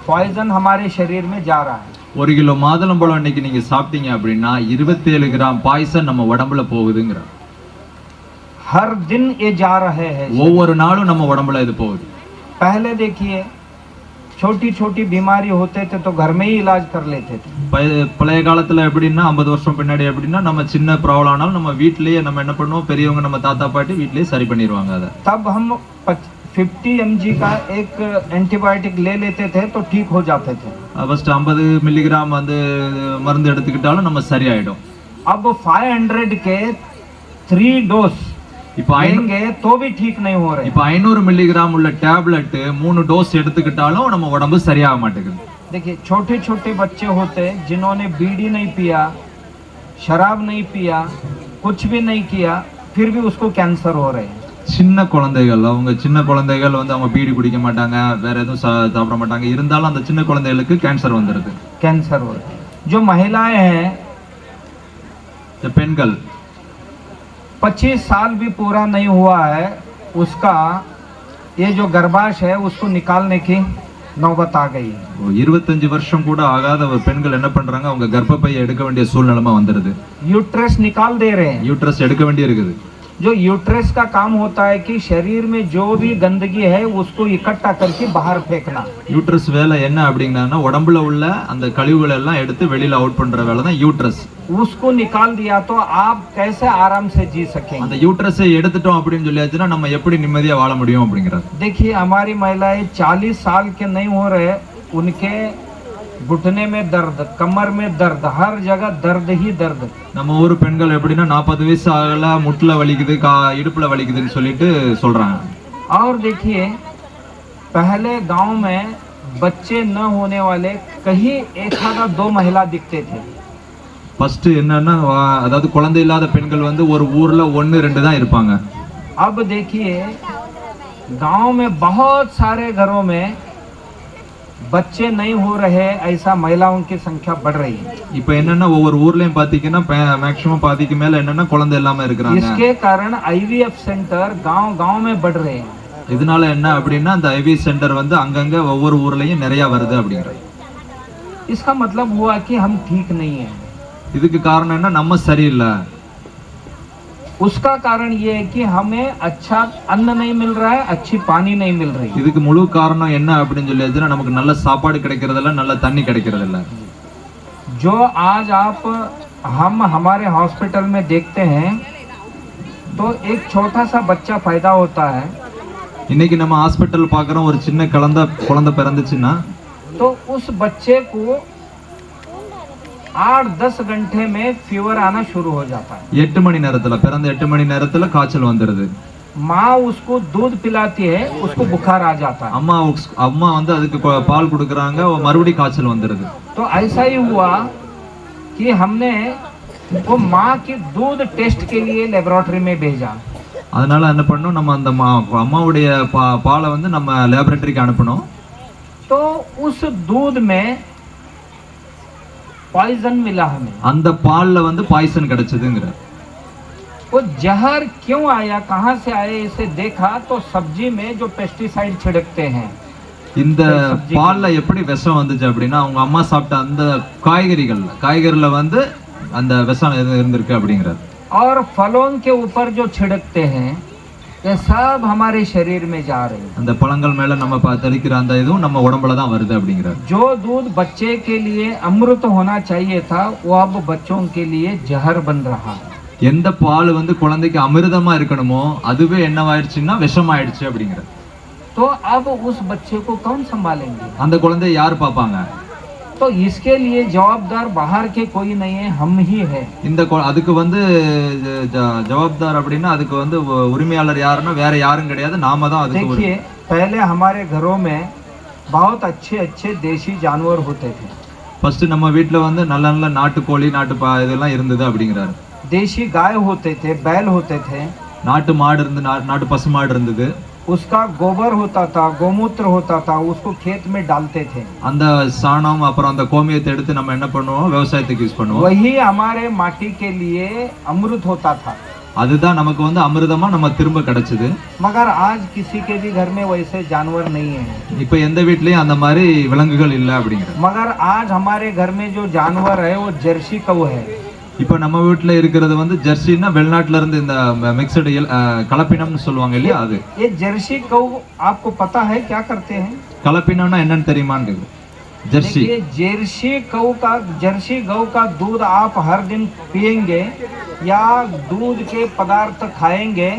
पॉइजन हमारे शरीर में जा रहा है. 1 கிலோ மாதுளம்பழம் இன்னைக்கு நீங்க சாப்பிட்டீங்க அப்படின்னா 27 கிராம் பாய்சன் நம்ம உடம்புல போகுதுங்கிறார். हर दिन ये जा रहे हैं. ஒவ்வொரு நாளும் நம்ம உடம்புல இது போகுது. पहले देखिए छोटी छोटी बीमारी होते थे तो घर में ही इलाज कर लेते थे. பழைய காலத்துல எப்படின்னா 50 வருஷம் பின்னாடி எப்படின்னா நம்ம சின்ன ப்ராப்ளம் ஆனாலும் நம்ம வீட்லயே நம்ம என்ன பண்ணுவோம், பெரியவங்க நம்ம தாத்தா பாட்டி வீட்லயே சரி பண்ணிடுவாங்க. அதை तब हम 50 mg का एक एंटीबायोटिक ले लेते थे तो ठीक हो जाते थे. ஃபர்ஸ்ட் 50 மில்லிகிராம் வந்து மருந்து எடுத்துக்கிட்டாலும் நம்ம சரியாயிடும். अब 500 के 3 डोज இப்போ लेंगे तो भी ठीक नहीं हो रहे. இப்போ 500 மில்லிகிராம் உள்ள டேப்லெட் 3 டோஸ் எடுத்துக்கிட்டாலும் நம்ம உடம்பு சரியாக மாட்டேங்குது. देखिए छोटे छोटे बच्चे होते जिन्होंने बीड़ी नहीं पिया, शराब नहीं पिया, कुछ भी नहीं किया, फिर भी उसको कैंसर हो रहे हैं. சின்ன குழந்தைகள், அவங்க சின்ன குழந்தைகள் வந்து அவங்க பீடி குடிக்க மாட்டாங்க, வேற எதுவும் சாப்பிட மாட்டாங்க, இருந்தாலும் அந்த சின்ன குழந்தைகளுக்கு கேன்சர் வந்துருது. कैंसर हो रहे हैं. जो महिलाएं हैं, பெண்கள் 25 साल भी पूरा नहीं हुआ है, उसका ये जो गर्भाशय है उसको निकालने की नौबत आ गई है. 25 வருஷம் கூட ஆகாத ஒரு பெண்கள் என்ன பண்றாங்க, அவங்க கர்ப்பப்பையை எடுக்க வேண்டிய சூழ்நிலைமா வந்துருது. यूट्रस निकाल दे रहे हैं. யூட்ரஸ் எடுக்க வேண்டி இருக்குது. जो यूट्रस का काम होता है कि शरीर में जो भी गंदगी है उसको इकट्ठा करके बाहर फेंकना. யூட்ரஸ் வேலை என்ன அப்படிங்கன்னா உடம்புல உள்ள அந்த கழிவுகளை எல்லாம் எடுத்து வெளியில அவுட் பண்ற வேலை தான் யூட்ரஸ். उसको निकाल दिया तो आप कैसे आराम से जी सकेंगे. அந்த யூட்ரஸை எடுத்துட்டோம் அப்படின்னு சொல்லியாச்சுன்னா நம்ம எப்படி நிம்மதியா வாழ முடியும் அப்படிங்கிறார். देखिए हमारी महिलाएं 40 साल के नहीं हो रहे, उनके घुटने में दर्द, कमर में दर्द, हर जगह दर्द ही दर्द. நம்ம ஊர் பெண்கள் எப்படின்னா 40 வயசு ஆகல முட்டுல வலிக்குது, இடுப்புல வலிக்குதுன்னு சொல்லிட்டு சொல்றாங்க. और देखिए पहले गांव में बच्चे न होने वाले कहीं एक आधा 2 महिला दिखते थे. ஃபர்ஸ்ட் என்னன்னா அதாவது குழந்தை இல்லாத பெண்கள் வந்து ஒரு ஊர்ல 1-2 தான் இருப்பாங்க. अब देखिए गांव में बहुत सारे घरों में बच्चे नहीं हो रहे, ऐसा महिलाओं की संख्या बढ़ रही है. இப்போ என்னன்னா ஒவ்வொரு ஊர்லயும் பாத்தீங்கன்னா மேக்ஸिमम பாதிக்கு மேல என்னன்னா குழந்தை இல்லாம இருக்காங்க. इसके कारण IVF सेंटर गांव-गांव में बढ़ रहे हैं. இதனால என்ன அப்படின்னா அந்த ஐவி சென்டர் வந்து அங்கங்க ஒவ்வொரு ஊர்லயும் நிறைய வருது அப்படிங்கிறது. इसका मतलब हुआ कि हम ठीक नहीं है. இதுக்கு காரணம் என்ன, நம்ம சரியில்லை. उसका कारण ये है कि हमें अच्छा अन्न नहीं मिल रहा है, अच्छी पानी नहीं मिल रही. இதுக்கு முழு காரணம் என்ன அப்படின்னு சொல்லியாச்சுன்னா நமக்கு நல்ல சாப்பாடு கிடைக்கிறது இல்ல, நல்ல தண்ணி கிடைக்கிறது இல்ல. जो आज आप हम हमारे हॉस्पिटल में देखते हैं तो एक छोटा सा बच्चा पैदा होता है, இன்னைக்கு நம்ம ஹாஸ்பிடல் பார்க்குறோம், ஒரு சின்ன குழந்தை பிறந்துச்சுன்னா तो उस बच्चे को 8-10 घंटे में फीवर आना शुरू हो जाता है. 8 மணி நேரத்துல பிறந்த 8 மணி நேரத்துல காய்ச்சல் வந்துருது. माँ उसको दूध पिलाती है, उसको बुखार आ जाता है. அம்மா வந்து அதுக்கு பால் கொடுக்கறாங்க, மறுபடியும் காய்ச்சல் வந்துருது. तो ऐसा ही हुआ कि हमने वो माँ की दूध टेस्ट के लिए लेबोरेटरी में भेजा. அதனால என்ன பண்ணோம், நம்ம அந்த அம்மாவுடைய பாலை வந்து நம்ம லேபரேட்டரிக்கு அனுப்பணும். तो उस दूध में पॉइजन मिला हमें. அந்த பால்ல வந்து பாய்சன் கிடைச்சதுங்கற. वो जहर क्यों आया, कहां से आया, इसे देखा तो सब्जी में जो पेस्टिसाइड छिड़कते हैं, இந்த பால்ல எப்படி விஷம் வந்துச்சு அப்படின்னா அவங்க அம்மா சாப்பிட்ட அந்த காய்கறிகள்ல வந்து அந்த விஷம் இருந்திருக்கு அப்படிங்கிறார். और फलों के ऊपर जो छिड़कते हैं ये सब हमारे शरीर में जा रहे हैं। அந்த பழங்கள் மேல நம்ம தெளிக்கிற அந்த இதுவும் நம்ம உடம்புல தான் வருது அப்படிங்கிறார். जो दूध बच्चे के लिए अमृत होना चाहिए था वो अब बच्चों के लिए जहर बन रहा है। எந்த பால் வந்து குழந்தைக்கு அமிர்தமா இருக்கணுமோ அதுவே என்னவாயிடுச்சுன்னா விஷமாயிடுச்சு அப்படிங்கிறார். तो अब उस बच्चे को कौन संभालेंगे? அந்த குழந்தையை யார் பார்ப்பாங்க? तो इसके लिए जवाबदार बाहर के कोई नहीं है, हम ही है। இந்த அதுக்கு வந்து ஜவாப்தார் அப்படின்னா அதுக்கு வந்து உரிமையாளர் யாருன்னா வேற யாரும் கிடையாது, நாம தான் அதுக்கு. देखिए पहले हमारे घरों में बहुत अच्छे अच्छे देसी जानवर होते थे। ஃபர்ஸ்ட் நம்ம வீட்ல வந்து நல்ல நல்ல நாட்டுக்கோழி இதெல்லாம் இருந்தது அப்படிங்கிறாரு. देसी गाय होते थे, बैल होते थे, நாட்டு மாடு இருந்து நாட்டு பசு மாடு இருந்தது. उसका गोबर होता था, गोमूत्र होता था, उसको खेत में डालते थे। அந்த சாணம் அப்புறம் அந்த கோமியத்தை எடுத்து நம்ம என்ன பண்ணுவோம், விவசாயத்துக்கு யூஸ் பண்ணுவோம். वही हमारे माटी के लिए अमृत होता था। அதுதான் நமக்கு வந்து அமிர்தமா நம்ம திரும்ப கிடைச்சது. मगर आज किसी के भी घर में वैसे जानवर नहीं है। இப்போ எந்த வீட்லயும் அந்த மாதிரி விலங்குகள் இல்ல அப்படிங்கிறது. मगर आज हमारे घर में जो जानवर है वो जर्सी कऊ है। இப்போ நம்ம வீட்ல இருக்கிறது வந்து ஜெர்சினா வெளிநாட்டுல இருந்து இந்த மிக்ஸ்டு கலப்பினம்னு சொல்லுவாங்க இல்லையா அது. ये जर्सी कऊ आपको पता है क्या करते हैं? கலப்பினம்னா என்னன்னு தெரியுமான்னு கேக்குது. जर्सी जर्सी गौ का दूध आप हर दिन पिएंगे या दूध के पदार्थ खाएंगे,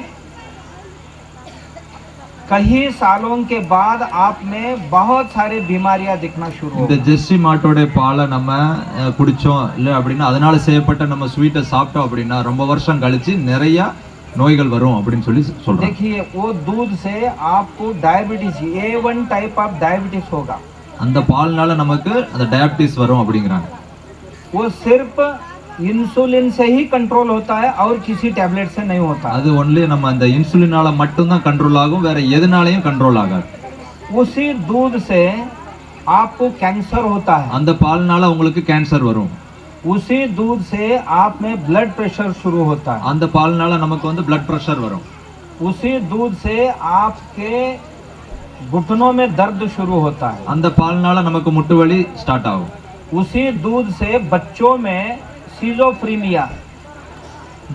कई सालों के बाद आप में बहुत सारे बीमारियां दिखना शुरू இந்த ஜெர்சி மாட்டோட பாலை நம்ம குடிச்சோம் இல்ல அப்படின்னா அதனால செய்யப்பட்ட நம்ம ஸ்வீட்டை சாப்பிட்டோம் அப்படின்னா ரொம்ப வருஷம் கழிச்சு நிறைய நோய்கள் வரும் அப்படின்னு சொல்லி சொல்றாங்க. देखिए वो दूध से आपको diabetes A1 type of diabetes होगा। அந்த பால்னால நமக்கு அந்த டயபிட்டிஸ் வரும் அப்படிங்கறாங்க. वो सिर्फ इंसुलिन से ही कंट्रोल होता है और किसी टैबलेट से नहीं होता। அது ஒன்லி நம்ம அந்த இன்சுலினால மட்டும் தான் कंट्रोल ஆகும், வேற எதனாலயும் कंट्रोल ஆகாது. उसी दूध से आपको कैंसर होता है। அந்த பால்னால உங்களுக்கு கேன்சர் வரும். उसी दूध से आप में ब्लड प्रेशर शुरू होता है। அந்த பால்னால நமக்கு வந்து ब्लड प्रेशर வரும். उसी दूध से आपके घुटनों में दर्द शुरू होता है। அந்த பால்னால நமக்கு முட்டு வலி ஸ்டார்ட் ஆகும். उसी दूध से बच्चों में सिजोफ्रीनिया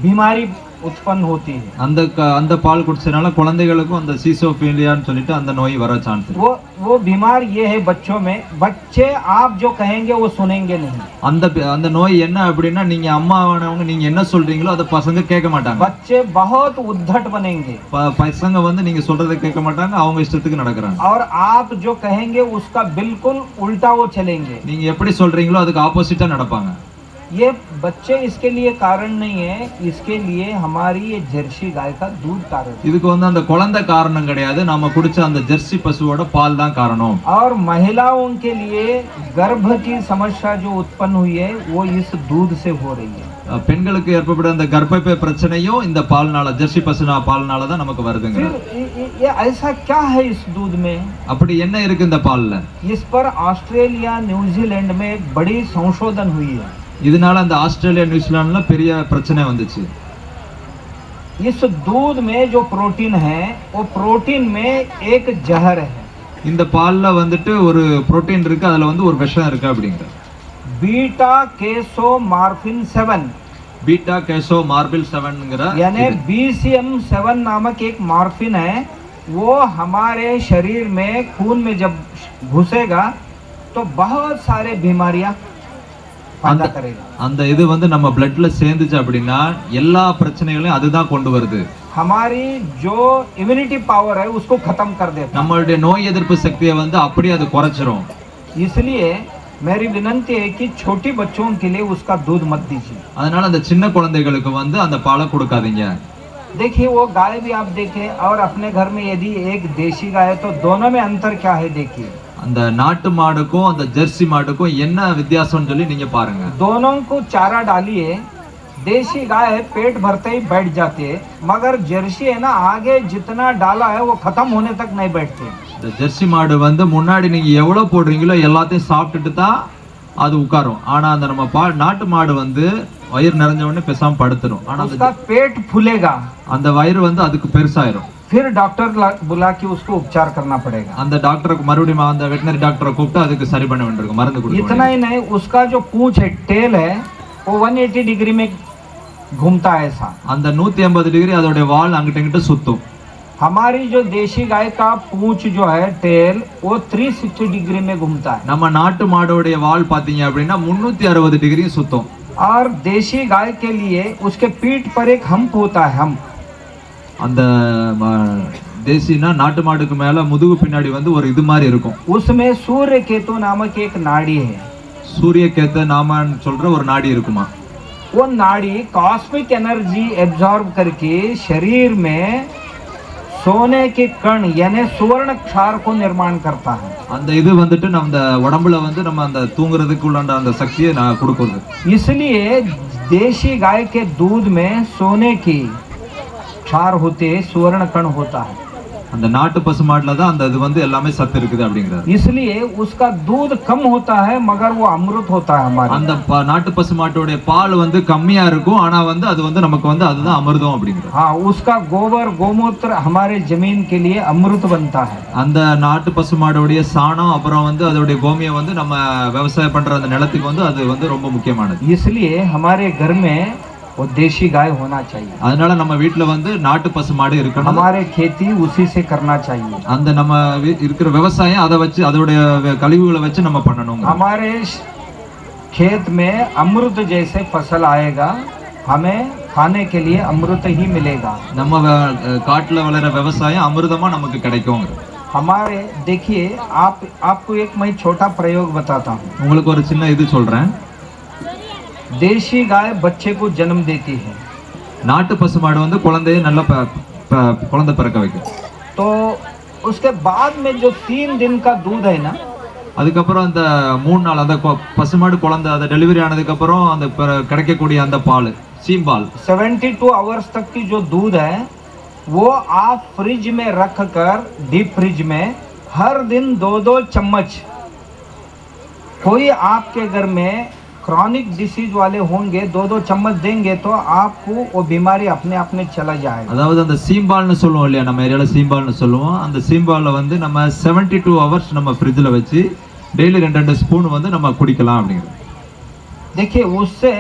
बीमारी उत्पन्न होती है। அந்த பால் குடிச்சனால குழந்தைகளுக்கும் அந்த சிசோஃபீலியான்னு சொல்லிட்டு அந்த நோய் வர சான்ஸ் இருக்கு. वो बीमार ये है बच्चों में, बच्चे आप जो कहेंगे वो सुनेंगे नहीं। அந்த நோய் என்ன அப்படின்னா நீங்க அம்மாவானவங்க நீங்க என்ன சொல்றீங்களோ அதை பசங்க கேட்க மாட்டாங்க. बच्चे बहुत उद्धट बनेंगे। பசங்க வந்து நீங்க சொல்றதை கேட்க மாட்டாங்க, அவங்க இஷ்டத்துக்கு நடக்கறாங்க. और आप जो कहेंगे उसका बिल्कुल उल्टा वो चलेंगे। நீங்க எப்படி சொல்றீங்களோ அதுக்கு ஆப்போசிட்டா நடப்பாங்க. ये बच्चे इसके लिए कारण नहीं है, इसके लिए हमारी ये जर्सी गाय का दूध कारण है। இதுக்கு வந்து அந்த குழந்தை காரணம் கிடையாது, நாம குடிச்ச அந்த ஜெர்சி பசுவோட பால் தான் காரணம். और महिलाओं के लिए गर्भ की समस्या जो उत्पन्न हुई है वो इस दूध से हो रही है। பெண்களுக்கு ஏற்பட்ட அந்த கர்ப்பப்பை பிரச்சனையும் இந்த பால்னால ஜெர்சி பசுனா பால்னால தான் நமக்கு வருதுங்க. ये ऐसा क्या है इस दूध में? அப்படி என்ன இருக்கு இந்த பால்ல? इस पर ऑस्ट्रेलिया न्यूजीलैंड में एक बड़ी संशोधन हुई है। இதனால அந்த ஆஸ்திரேலியா நியூசிலாந்துல பெரிய பிரச்சனை வந்துச்சு. इस दूध में जो प्रोटीन है वो प्रोटीन में एक जहर है। இந்த பால்ல வந்துட்டு ஒரு புரோட்டீன் இருக்கு, அதுல வந்து ஒரு விஷம் இருக்கு அப்படிங்கற. बीटा केसो मार्फिन 7 बीटा केसो मार्बिल 7ங்கற यानी BCM7 नामक एक मॉर्फिन है। वो हमारे शरीर में खून में जब घुसेगा तो बहुत सारे बीमारियां पैदा करेगा। அந்த இது வந்து நம்ம bloodல சேர்ந்துச்சு அப்படினா எல்லா பிரச்சனைகளையும் அதுதான் கொண்டு வருது. हमारी जो इम्यूनिटी पावर है उसको खत्म कर देता है। நம்மளுடைய நோய் எதிர்ப்பு சக்தியை வந்து அப்படியே அது குறைச்சிரும். इसलिए मेरी विनती है कि छोटी बच्चों के लिए उसका दूध मत दीजिए। அதனால அந்த சின்ன குழந்தைகளுக்கு வந்து அந்த பாலை கொடுக்காதீங்க. देखिए वो गाय भी आप देखें और अपने घर में यदि एक देशी गाय है तो दोनों में अंतर क्या है देखिए। அந்த நாட்டு மாடுக்கும் அந்த ஜெர்சி மாடுக்கும் என்ன வித்தியாசம்னு சொல்லி நீங்க பாருங்க. दोनों को चारा डालिए, देशी गाय है पेट भरते ही बैठ जाती है, मगर जर्सी है ना आगे जितना डाला है वो खत्म होने तक नहीं बैठती। இந்த ஜெர்சி மாடு வந்து முன்னாடி நீங்க எவ்வளவு போடுறீங்களோ எல்லாத்தையும் சாப்பிட்டுட்டு தான் அது உட்காரும். ஆனா அந்த நம்ம நாட்டு மாடு வந்து வயிறு நிறைஞ்ச உடனே பேசாம படுத்துரும். ஆனா उसका पेट फूलेगा, அந்த வயிறு வந்து அதுக்கு பெருசாயிரும். फिर डॉक्टर बुला के उसको उपचार करना पड़ेगा। அந்த டாக்டருக்கு மறுபடியும் அந்த வெட்டனரி டாக்டரை கூப்பிட்டு அதுக்கு சரி பண்ண வேண்டியிருக்கும், மருந்து கொடுக்க. इतना ही नहीं, उसका जो पूंछ है टेल है वो 180 डिग्री में घूमता है ऐसा। அந்த 180 டிகிரி அதோட வால் அங்கிட்ட இங்கிட்ட சுத்தும். हमारी जो देशी गाय का पूंछ जो है टेल वो 360 डिग्री में घूमता है। நம்ம நாட்டு மாடோட வால் பாத்தீங்க அப்படின்னா 360 டிகிரி சுத்தும். और देशी गाय के लिए उसके पीठ पर एक हम्प होता है, हम्प। அந்த தேசினா நாட்டு மாடுக்கு மேல முதுகு பின்னாடி வந்து ஒரு இது மாதிரி இருக்கும். उसमें सूर्य केतु नामक एक नाड़ी है। சூரிய கேத்த நாமன்னு சொல்ற ஒரு நாடி இருக்குமா. वो नाड़ी कॉस्मिक एनर्जी एब्जॉर्ब करके शरीर में सोने के कण यानी सुवर्ण क्षार को निर्माण करता है। அந்த இது வந்துட்டு நம்ம அந்த உடம்புல வந்து நம்ம அந்த தூங்குறதுக்கு உள்ள அந்த சக்தியை நான் கொடுக்குது. इसलिए देशी गाय के दूध में सोने की क्षार होते, सुवर्ण कण होता है। அந்த நாட்டு பசுமாட்டுல தான் அந்த இது வந்து எல்லாமே சத்து இருக்குது அப்படிங்கிறாரு. इसलिए उसका दूध कम होता है मगर वो अमृत होता है हमारे। அந்த நாட்டு பசுமாட்டோட பால் வந்து கம்மியா இருக்கும், ஆனா வந்து அது வந்து நமக்கு வந்து அதுதான் அமிர்தம் அப்படிங்கிறாரு. हाँ, उसका गोबर गोमूत्र हमारे जमीन के लिए अमृत बनता है। அந்த நாட்டு பசுமாடோடைய சாணம் அப்புறம் வந்து அதோடைய கோமியம் வந்து நம்ம விவசாயம் பண்ற அந்த நிலத்துக்கு வந்து அது வந்து ரொம்ப முக்கியமானது. इसलिए हमारे घर में वो देशी गाय होना चाहिए। அதனால நம்ம வீட்ல வந்து நாட்டு பசுமாடு இருக்கணும். हमारे खेती उसी से करना चाहिए। அந்த நம்ம இருக்கிற விவசாயம் அதை வச்சு அதோட கழிவுகளை வச்சு நம்ம பண்ணணும். हमारे खेत में अमृत जैसे फसल आएगा, हमें खाने के लिए अमृत ही मिलेगा। நம்ம காட்டுல வளர விவசாயம் அமிர்தமா நமக்கு கிடைக்கும். हमारे देखिए आपको एक मैं छोटा प्रयोग बताता हूँ। உங்களுக்கு ஒரு சின்ன இது சொல்றேன். देशी गाय बच्चे को जन्म देती है। நாட்டு பசுமாடு வந்து குழந்தையை நல்ல குழந்தை பிறக்க வைக்கும். तो उसके बाद में जो 3 दिन का दूध है ना, அதுக்கப்புறம் அந்த 3 நாள் அந்த பசுமாடு குழந்தை அந்த டெலிவரி ஆனதுக்கு அப்புறம் அந்த கிடைக்கக்கூடிய அந்த பால் சீம்பால் 72 आवर्स तक की जो दूध है वो आप फ्रिज में रख कर डीप फ्रिज में हर दिन 2-2 चम्मच, कोई आपके घर में क्रॉनिक डिसीज वाले होंगे 2-2 चम्मच देंगे तो आपको वो बीमारी अपने आप में चला जाएगा। அதாவது அந்த சீம்பால்னு சொல்லுவோம் இல்லையா, நம்ம ஏரியால சீம்பால்னு சொல்லுவோம். அந்த சீம்பாலை வந்து நம்ம 72 ஹவர்ஸ் நம்ம ஃப்ரிட்ஜில் வச்சு டெய்லி 2-2 ஸ்பூன் வந்து நம்ம குடிக்கலாம் அப்படிங்கிறது. देखिए उससे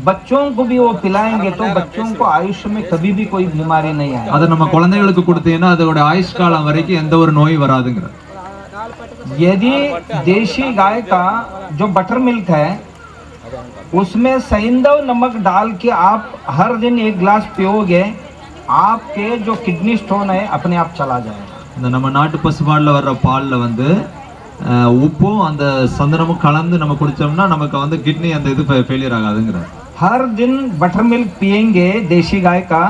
बच्चों को भी वो पिलाएंगे तो बच्चों को आयुष्य में कभी भी कोई बीमारी नहीं आएगी। அதை நம்ம குழந்தைகளுக்கு கொடுத்தீங்கன்னா அதோட ஆயுஷ் காலம் வரைக்கும் எந்த ஒரு நோய் வராதுங்கிற. यदि देशी गाय का जो बटर मिल्क है उसमें सैंधव नमक डाल के आप हर दिन 1 गिलास पियोगे, आपके जो किडनी स्टोन है अपने आप चला जाएगा। இந்த நம்ம நாட்டு பசுமாடுல வர்ற பால்ல வந்து உப்பும் அந்த சந்தனமும் கலந்து நம்ம குடிச்சோம்னா நமக்கு வந்து கிட்னி அந்த இது ஃபெயிலியர் ஆகாதுங்கிற. हर दिन बटर मिल्क पिएंगे देशी गाय का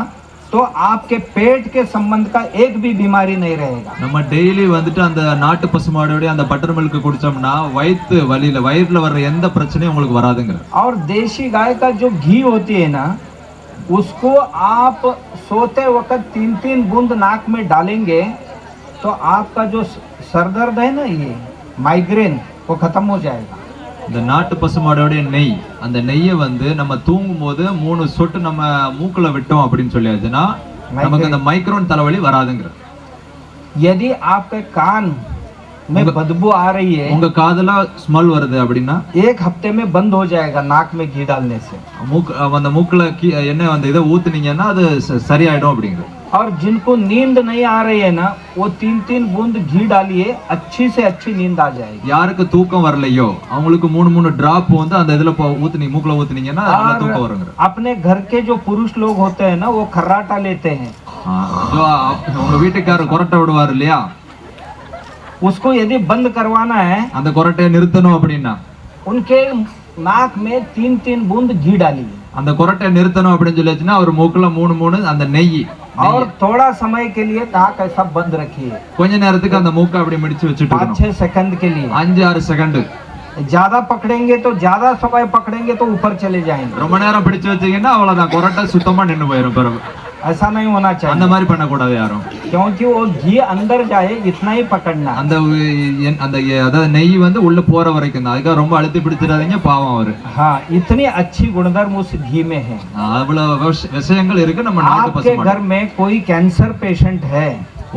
तो आपके पेट के संबंध का एक भी बीमारी नहीं रहेगा। நம்ம டெய்லி வந்துட்டு அந்த நாட்டு பசுமாடோட அந்த பட்டர் மில்க் குடிச்சோம்னா வயிற்று வலியில வயிறுல வர்ற எந்த பிரச்சனையும் உங்களுக்கு வராதுங்கிற. और देशी गाय का जो घी होती है ना, उसको आप सोते वक्त 3-3 बूंद नाक में डालेंगे तो आपका जो सर दर्द है ना, ये माइग्रेन, वो खत्म हो जाएगा। இந்த நாட்டு பசுமாடோட நெய், அந்த நெய்யை வந்து நம்ம தூங்கும் போது 3 சொட்டு நம்ம மூக்குல விட்டோம் அப்படின்னு சொல்லியாச்சுன்னா நமக்கு அந்த மைக்ரோன் தலைவலி வராதுங்கிற. यदि आपके कान में बदबू आ रही है, உங்க காதுல ஸ்மெல் வருது அப்படின்னா 1 हफ्ते में बंद हो जाएगा नाक में घी डालने से। அந்த மூக்குல எண்ணெய் அந்த இதை ஊத்துனீங்கன்னா அது சரியாயிடும் அப்படிங்கிறது. और जिनको नींद नहीं आ रही है ना, वो 3-3 बूंद घी डालिए, अच्छी से अच्छी नींद आ जाएगी। யாருக்கு தூக்கம் வரலையோ அவங்களுக்கு 3 டிராப் வந்து அந்த இதுல மூக்குல ஊத்துனீங்கன்னா நல்லா தூக்கம் வருங்க. अपने घर के जो पुरुष लोग होते हैं ना, वो खर्राटा लेते हैं। உங்க வீட்டுக்காரர் கொரட்டை விடுவார் இல்லையா, उसको यदि बंद करवाना है, அந்த கொரட்டையை நிறுத்தணும் அப்படின்னா उनके नाक में 3-3 बूंद घी डालिए। அந்த கொரட்டையை நிறுத்தணும் அப்படின்னு சொல்லிச்சுன்னா அவர் மூக்குல 3 அந்த நெய், और थोड़ा समय के लिए नाक ऐसा बंद रखिए, கொஞ்ச நேரத்துக்கு அந்த மூக்கை அப்படி மிடிச்சு வச்சுட்டு 5-6 सेकंड के लिए। 5-6 செகண்ட். ज्यादा पकड़ेंगे तो ज्यादा समय पकड़ेंगे तो ऊपर चले जाएंगे। ரொம்ப நேரம் பிடிச்சு வச்சீங்கன்னா அவ்வளவுதான், கொரட்டை சுத்தமா நின்னு போயிடும். பிறகு ऐसा नहीं होना அந்த चाहिए, மாதிரி பண்ணக்கூடாது யாரும். क्योंकि वो घी अंदर जाए इतना ही पकड़ना। அந்த அந்த அதாவது நெய் வந்து உள்ள போற வரைக்கும் தான், அதுக்காக ரொம்ப அழுத்தி பிடிச்சிடாதீங்க, பாவம் அவரு. हाँ, इतनी अच्छी गुणधर्म उस घी में है। அவ்வளவு விஷயங்கள் இருக்கு நம்ம நாட்டு आपके பசுமாடு. घर में कोई कैंसर पेशेंट है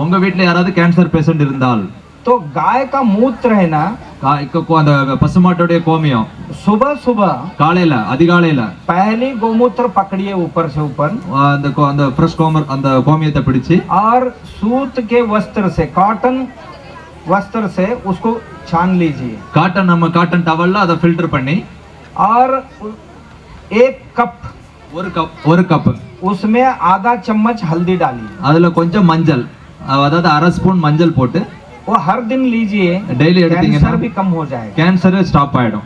உங்க வீட்ல யாராவது கேன்சர் பேஷண்ட் இருந்தால் तो गाय का मूत्र है ना, அந்த பசுமாட்டோடைய கோமியம் सुबह सुबह காலையில அதிகாலையில पहली गौमूत्र पकड़िए ऊपर से ऊपर அந்த ஃப்ரெஷ் அந்த கோமியத்தை பிடிச்சு और सूत के वस्त्र से कॉटन वस्त्र से उसको छान लीजिए காட்டன் டவல்ல அதை ஃபில்டர் பண்ணி और एक कप ஒரு கப் उसमें आधा चम्मच हल्दी डालिए அதுல கொஞ்சம் மஞ்சள் அதாவது அரை ஸ்பூன் மஞ்சள் போட்டு वो हर दिन लीजिए டெய்லி எடுத்தீங்கன்னா कैंसर भी कम हो जाएगा கேன்சர் ஸ்டாப் ஆயிடும்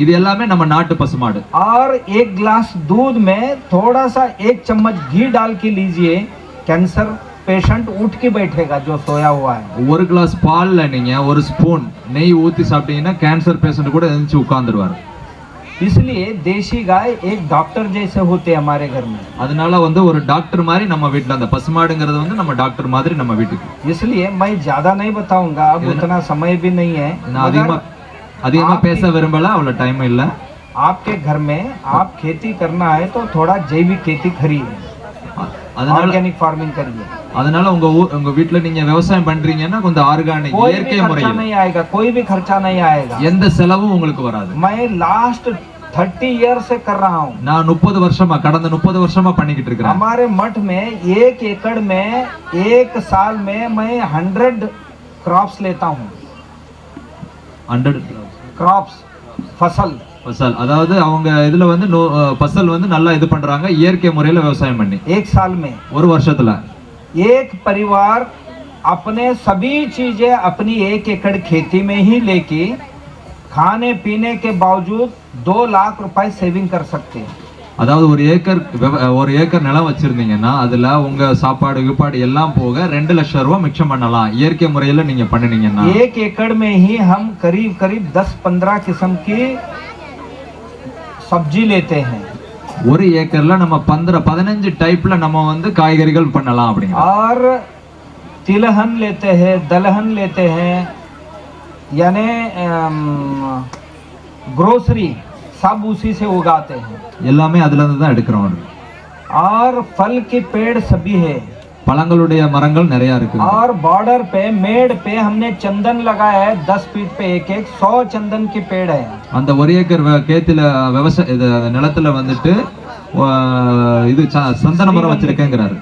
இது எல்லாமே நம்ம நாட்டு பசுமாடு और एक गिलास दूध में थोड़ा सा 1 चम्मच घी डाल के लीजिए कैंसर पेशेंट उठ के बैठेगा जो सोया हुआ है ஒரு கிளாஸ் பால்ல நீங்க ஒரு ஸ்பூன் நெய் ஊத்தி சாப்பிட்டீங்கன்னா கேன்சர் பேஷண்ட் கூட எழுந்து உட்கார்ந்துருவாரு इसलिए देशी गाय एक डॉक्टर जैसे होते हैं हमारे घर में அதனால வந்து ஒரு டாக்டர் மாதிரி நம்ம வீட்ல அந்த பசுமாடுங்கிறது வந்து நம்ம டாக்டர் மாதிரி நம்ம வீட்டுக்கு इसलिए मैं ज्यादा नहीं बताऊंगा अब उतना समय भी नहीं है நான் அதிகமா பேச விரும்பல அவ்வளவு டைம் இல்ல आपके घर में आप खेती करना है तो थोड़ा जैविक खेती करिए அதனால ऑर्गेनिक फार्मिंग करिए அதனால உங்க வீட்ல நீங்க விவசாயம் பண்றீங்கன்னா கொஞ்சம் ஆர்கானிக் कोई भी இயற்கை खर्चा முறையில் नहीं आएगा कोई भी खर्चा नहीं आएगा எந்த செலவும் உங்களுக்கு வராது मैं लास्ट 30 ईयर से कर रहा हूँ நான் 30 வருஷமா கடந்த 30 வருஷமா பண்ணிக்கிட்டு இருக்கேன் हमारे मठ में 1 एकड़ में 1 साल में मैं 100 क्रॉप्स लेता हूँ 100 क्रॉप्स फसल பசல் அதாவது அவங்க இதுல வந்து பசல் வந்து நல்லா இது பண்றாங்க இயற்கை முறையில விவசாயம் பண்ணி 1 साल में ஒரு வருஷத்துல एक परिवार अपने सभी चीजें अपनी 1 एकड़ खेती में ही लेके खाने पीने के बावजूद 2 लाख रुपए सेविंग कर सकते हैं அதாவது ஒரு ஏக்கர் நிலம் வச்சிருந்தீங்கன்னா அதுல உங்க சாப்பாடு கிப்பாடு எல்லாம் போக 2 லட்சம் ரூபாய் மிச்சம் பண்ணலாம் இயற்கை முறையில நீங்க பண்ணினீங்கன்னா 1 एकड़ में ही हम करीब करीब 10-15 किस्म की सब्जी लेते हैं ஒரு ஏக்கர்ல நம்ம 15 டைப்ல நம்ம வந்து காய்கறிகள் பண்ணலாம் அப்படிங்க और तिलहन लेते हैं दलहन लेते हैं यानी ग्रोसरी सब उसी से उगाते हैं எல்லாமே அதுல இருந்து தான் எடுக்கிறோம் और फल के पेड़ सभी है பழங்களுடைய மரங்கள் நிறைய இருக்கு और बॉर्डर पे मेड़ पे हमने चंदन लगाया है 10 फीट पे एक 100 चंदन के पेड़ है அந்த ஒரு ஏக்கர் கேத்தில விவசாய நிலத்துல வந்துட்டு இது சந்தன மரம் வச்சிருக்கேங்கிறாரு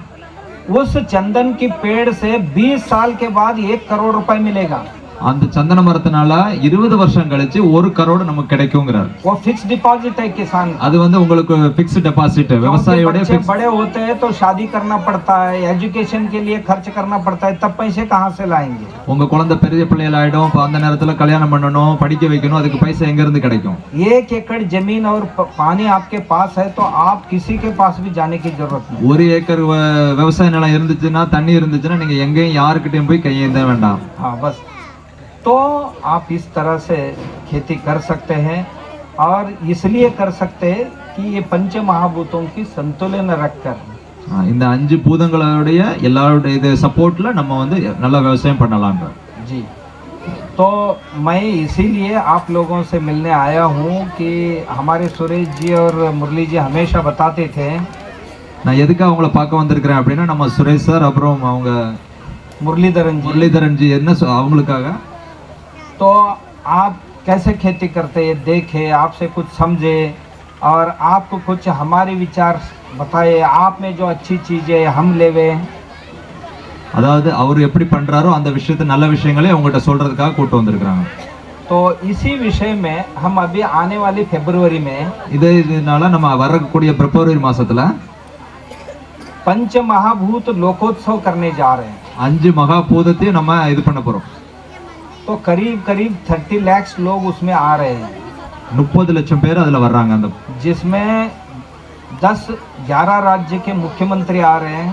उस चंदन के पेड़ से 20 साल के बाद 1 करोड़ रुपए मिलेगा அந்த சந்தன மரத்தினால 20 வருஷம் கழிச்சு 1 கரோடு நமக்கு கிடைக்கும்ங்கறார் वो फिक्स डिपॉजिट है किसान அது வந்து உங்களுக்கு फिक्स डिपॉजिट விவசாயியோட बड़े होते हैं तो शादी करना पड़ता है एजुकेशन के लिए खर्च करना पड़ता है तब पैसे कहां से लाएंगे உங்க குழந்தை பெரிய பிள்ளைகள் ஆயிடும் அந்த நேரத்துல கல்யாணம் பண்ணனும் படிக்க வைக்கணும் அதுக்கு பைசா எங்க இருந்து கிடைக்கும் 1 एकड़ जमीन और पानी आपके पास है तो आप किसी के पास भी जाने की जरूरत नहीं ஒரு ஏக்கர் விவசாய நிலம் இருந்துச்சுன்னா தண்ணி இருந்துச்சுன்னா நீங்க எங்கேயும் யார்கிட்டயும் போய் கையேந்த வேண்டாம் हां बस तो आप इस तरह से खेती कर सकते हैं और इसलिए कर सकते हैं कि ये पंच महाभूतों की संतुलन रखकर இந்த 5 பூதங்களுடைய எல்லாரோட இது சப்போர்ட்ல நம்ம வந்து நல்ல விவசாயம் பண்ணலாம் जी तो मैं इसीलिए आप लोगों से मिलने आया हूँ कि हमारे सुरेश जी और मुरली जी हमेशा बताते थे நான் எதுக்கு அவங்கள பார்க்க வந்திருக்கிறேன் அப்படின்னா நம்ம சுரேஷ் சார் அப்புறம் அவங்க मुरलीधरन जी என்ன அவங்களுக்காக तो आप कैसे खेती करते हैं देखे आपसे कुछ समझे और आपको कुछ हमारे विचार बताए आप में जो अच्छी चीजें हम लेवे அதாவது அவர் எப்படி பண்றாரோ அந்த விஷயத்தை நல்ல விஷயங்களை அவங்ககிட்ட சொல்றதுக்காக கூட்டி வந்திருக்காங்க तो इसी विषय में हम अभी आने वाली फरवरी में இதனால நம்ம வரக்கூடிய பிப்ரவரி மாசத்துல पंच महाभूत लोकोत्सव करने जा रहे हैं 5 மகாபூதத்தையும் நம்ம இது பண்ண போறோம் तो करीब करीब 30 लाख लोग उसमें आ रहे हैं 30 லட்சம் பேர் அதுல வர்றாங்க அந்த जिसमें 10-11 राज्य के मुख्यमंत्री आ रहे हैं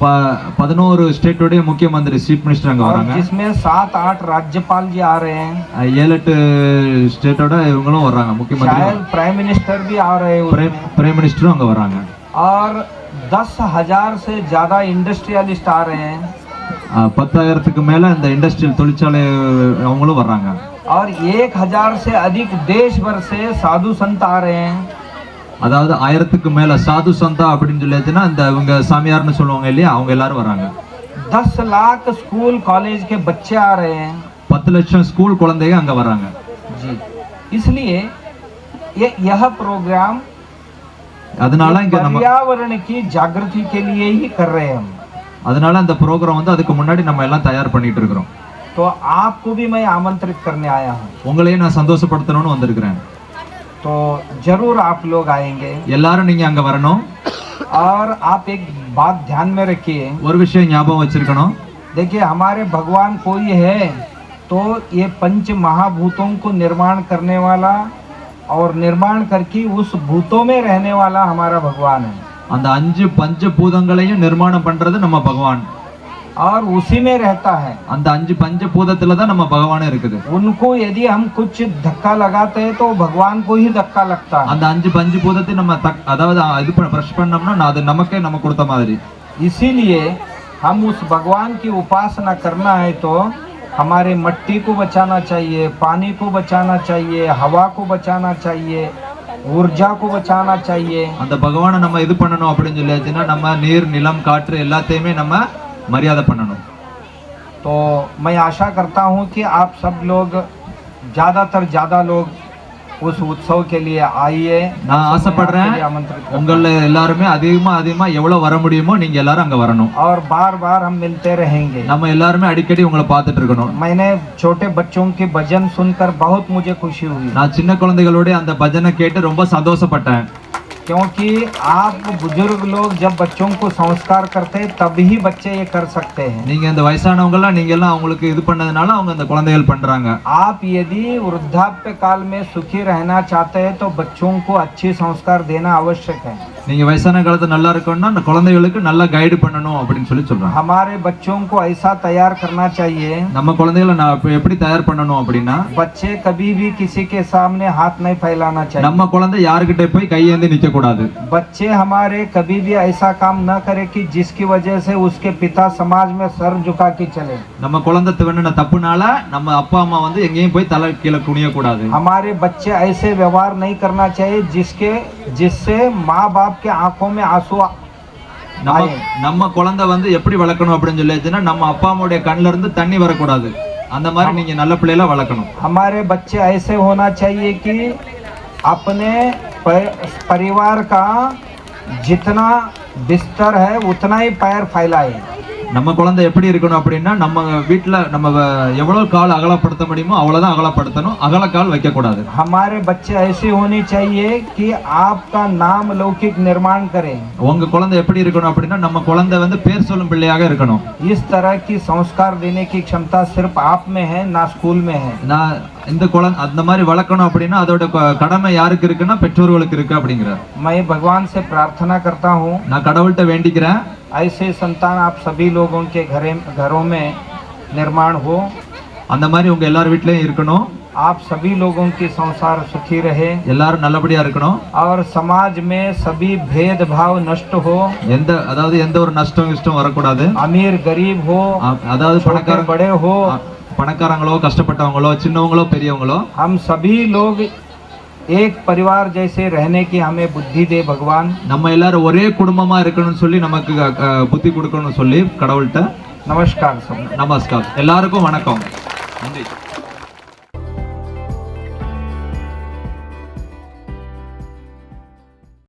11 ஸ்டேட்டோட முக்கியமந்திரி சீஃப் மினிஸ்டர் அங்க வராங்க जिसमें 7-8 राज्यपाल जी आ रहे हैं 7-8 ஸ்டேட்டோட இவங்களும் வராங்க முக்கியமந்திரி शायद प्राइम मिनिस्टर भी आ रहे हैं பிரைம் மினிஸ்டரும் அங்க வராங்க और 10,000 से ज्यादा इंडस्ट्रियलिस्ट आ रहे हैं 10,000க்கு மேல இந்த இண்டஸ்ட்ரியல் தொழிற்சாலை அவங்களும் வர்றாங்க और 1,000 से अधिक देश भर से साधु संत आ रहे हैं அதாவது 1000க்கு மேல சாது சந்தா அப்படினு சொல்லிச்சுனா இந்த இவங்க சாமியார்னு சொல்லுவாங்க இல்லையா அவங்க எல்லாரும் வராங்க 10 लाख स्कूल कॉलेज के बच्चे आ रहे हैं 10 லட்சம் ஸ்கூல் குழந்தைங்க அங்க வராங்க. जी, इसलिए यह प्रोग्राम அதனால இங்க நம்ம पर्यावरण की जागृति के लिए ही कर रहे हैं हम. அதனால அந்த ப்ரோக்ராம் வந்து அதுக்கு முன்னாடி நம்ம எல்லாம் தயார் பண்ணிட்டு இருக்கிறோம். तो आपको भी मैं आमंत्रित करने आया हूँ. உங்களையும் நான் சந்தோஷப்படுத்தணும்னு வந்திருக்கிறேன். तो जरूर आप लोग आएंगे எல்லாரும் நீங்க அங்க வரணும். और आप एक बात ध्यान में रखिए. ஒரு விஷயம் ஞாபகம் வச்சிருக்கணும். देखिए हमारे भगवान कोई है तो ये पंच महाभूतों को निर्माण करने वाला और निर्माण करके उस भूतों में रहने वाला हमारा भगवान है. அந்த 5 பஞ்ச பூதங்களையும் நிர்மாணம் பண்றது நம்ம பகவான். और उसी में रहता है. அந்த 5 பஞ்ச பூதத்துல தான் நம்ம பகவானே இருக்குது. उनको यदि हम कुछ धक्का लगाते हैं तो भगवान को ही धक्का लगता है. அந்த 5 பஞ்ச பூதத்தை நம்ம அதாவது இது பிரஷ் பண்ணோம்னா அது நமக்கே நம்ம கொடுத்த மாதிரி. इसीलिए हम उस भगवान की उपासना करना है तो हमारे मट्टी को बचाना चाहिए, पानी को बचाना चाहिए, हवा को बचाना चाहिए, ऊर्जा को बचाना चाहिए. அந்த பகவானை நம்ம இது பண்ணணும் அப்படின்னு சொல்லியாச்சுன்னா நம்ம நீர் நிலம் காற்று எல்லாத்தையுமே நம்ம மரியாதை பண்ணணும். तो मैं आशा करता हूँ कि आप सब लोग ज़्यादा लोग उस उत्सव के लिए आइए. நான் ஆசைப்படுறேன் உங்கள எல்லாருமே அதிகமா எவ்வளவு வர முடியுமோ நீங்க எல்லாரும் அங்க வரணும். और बार हम मिलते रहेंगे. நம்ம எல்லாருமே அடிக்கடி உங்களை பார்த்துட்டு இருக்கணும். मैंने छोटे बच्चों के भजन सुनकर बहुत मुझे खुशी हुई. நான் சின்ன குழந்தைகளோட அந்த பஜனை கேட்டு ரொம்ப சந்தோஷப்பட்டேன். क्योंकि आप बुजुर्ग लोग जब बच्चों को संस्कार करते हैं तभी बच्चे ये कर सकते हैं. நீங்க இந்த வயசானவங்க எல்லாம் நீங்க எல்லாம் அவங்களுக்கு இது பண்ணதுனால அவங்க அந்த குழந்தைகள் பண்றாங்க. आप यदि वृद्धाप्य काल में सुखी रहना चाहते हैं तो बच्चों को अच्छी संस्कार देना आवश्यक है. நீங்க வயசான காலத்துல நல்லா இருக்கணும்னா அந்த குழந்தைகளுக்கு நல்லா கைடு பண்ணணும் அப்படின்னு சொல்லி சொல்றாங்க. हमारे बच्चों को ऐसा तैयार करना चाहिए. நம்ம குழந்தைகளை எப்படி தயார் பண்ணணும் அப்படின்னா बच्चे कभी भी किसी के सामने हाथ नहीं फैलाना चाहिए. நம்ம குழந்தை யார்கிட்ட போய் கையேந்தி நிக்க கூடாது. बच्चे हमारे कभी भी ऐसा काम न करे कि जिसकी वजह से उसके पिता समाज में सर झुका के चले. நம்ம குழந்தை பண்ணன தப்புனால நம்ம அப்பா அம்மா வந்து எங்கேயும் போய் தலை கீழே குனிய கூடாது. हमारे बच्चे ऐसे व्यवहार नहीं करना चाहिए जिससे माँ बाप के आंखों में आंसू நம்ம குழந்தை வந்து எப்படி வளர்க்கணும் அப்படின்னு சொல்லிச்சுன்னா நம்ம அப்பா அம்மாவுடைய கண்ணுல இருந்து தண்ணி வரக்கூடாது. அந்த மாதிரி நீங்க நல்ல பிள்ளைகளா வளர்க்கணும். हमारे बच्चे ऐसे होना चाहिए कि अपने परिवार का जितना बिस्तर है उतना ही पैर फैलाए. நம்ம குழந்தை எப்படி இருக்கணும் அப்படின்னா நம்ம வீட்டுல நம்ம எவ்வளவு கால் அகலப்படுத்த முடியுமோ அவ்வளவுதான் அகலப்படுத்தணும். அகல கால் வைக்க கூடாது. हमारे बच्चे ऐसे होने चाहिए कि आपका नाम लौकिक निर्माण करें. உங்க குழந்தை எப்படி இருக்கணும் அப்படின்னா நம்ம குழந்தை வந்து பேர் சொல்லும் பிள்ளையாக இருக்கணும். इस तरह की संस्कार देने की क्षमता सिर्फ आप में है, ना स्कूल में है. நான் இந்த குழந்தை அந்த மாதிரி வளர்க்கணும் அப்படின்னா அதோட கடமை யாருக்கு இருக்குன்னா பெற்றோர்களுக்கு இருக்கு அப்படிங்கிறார். मैं भगवान से प्रार्थना करता हूँ நான் கடவுள்கிட்ட வேண்டிக்கிறேன் ऐसे संतान आप सभी लोगों के घरों में निर्माण हो. அந்த மாதிரி உங்க எல்லார் வீட்லயும் இருக்கணும். आप सभी लोगों की संसार सुखी रहे. எல்லாரும் நல்லபடியா இருக்கணும். और समाज में सभी भेदभाव नष्ट हो. அதாவது எந்த ஒரு நஷ்டம் வரக்கூடாது. अमीर गरीब हो, அதாவது பணக்கார बड़े हो, பணக்காரங்களோ கஷ்டப்பட்டவங்களோ சின்னவங்களோ பெரியவங்களோ हम सभी लोग एक परिवार जैसे रहने की हमें बुद्धि दे भगवान. நம்ம எல்லாரும் ஒரே குடும்பமா இருக்கணும்னு சொல்லி நமக்கு புத்தி கொடுக்கணும்னு சொல்லி கடவுள்கிட்ட नमस्कार सब. நமஸ்கார். எல்லாருக்கும் வணக்கம். நன்றி.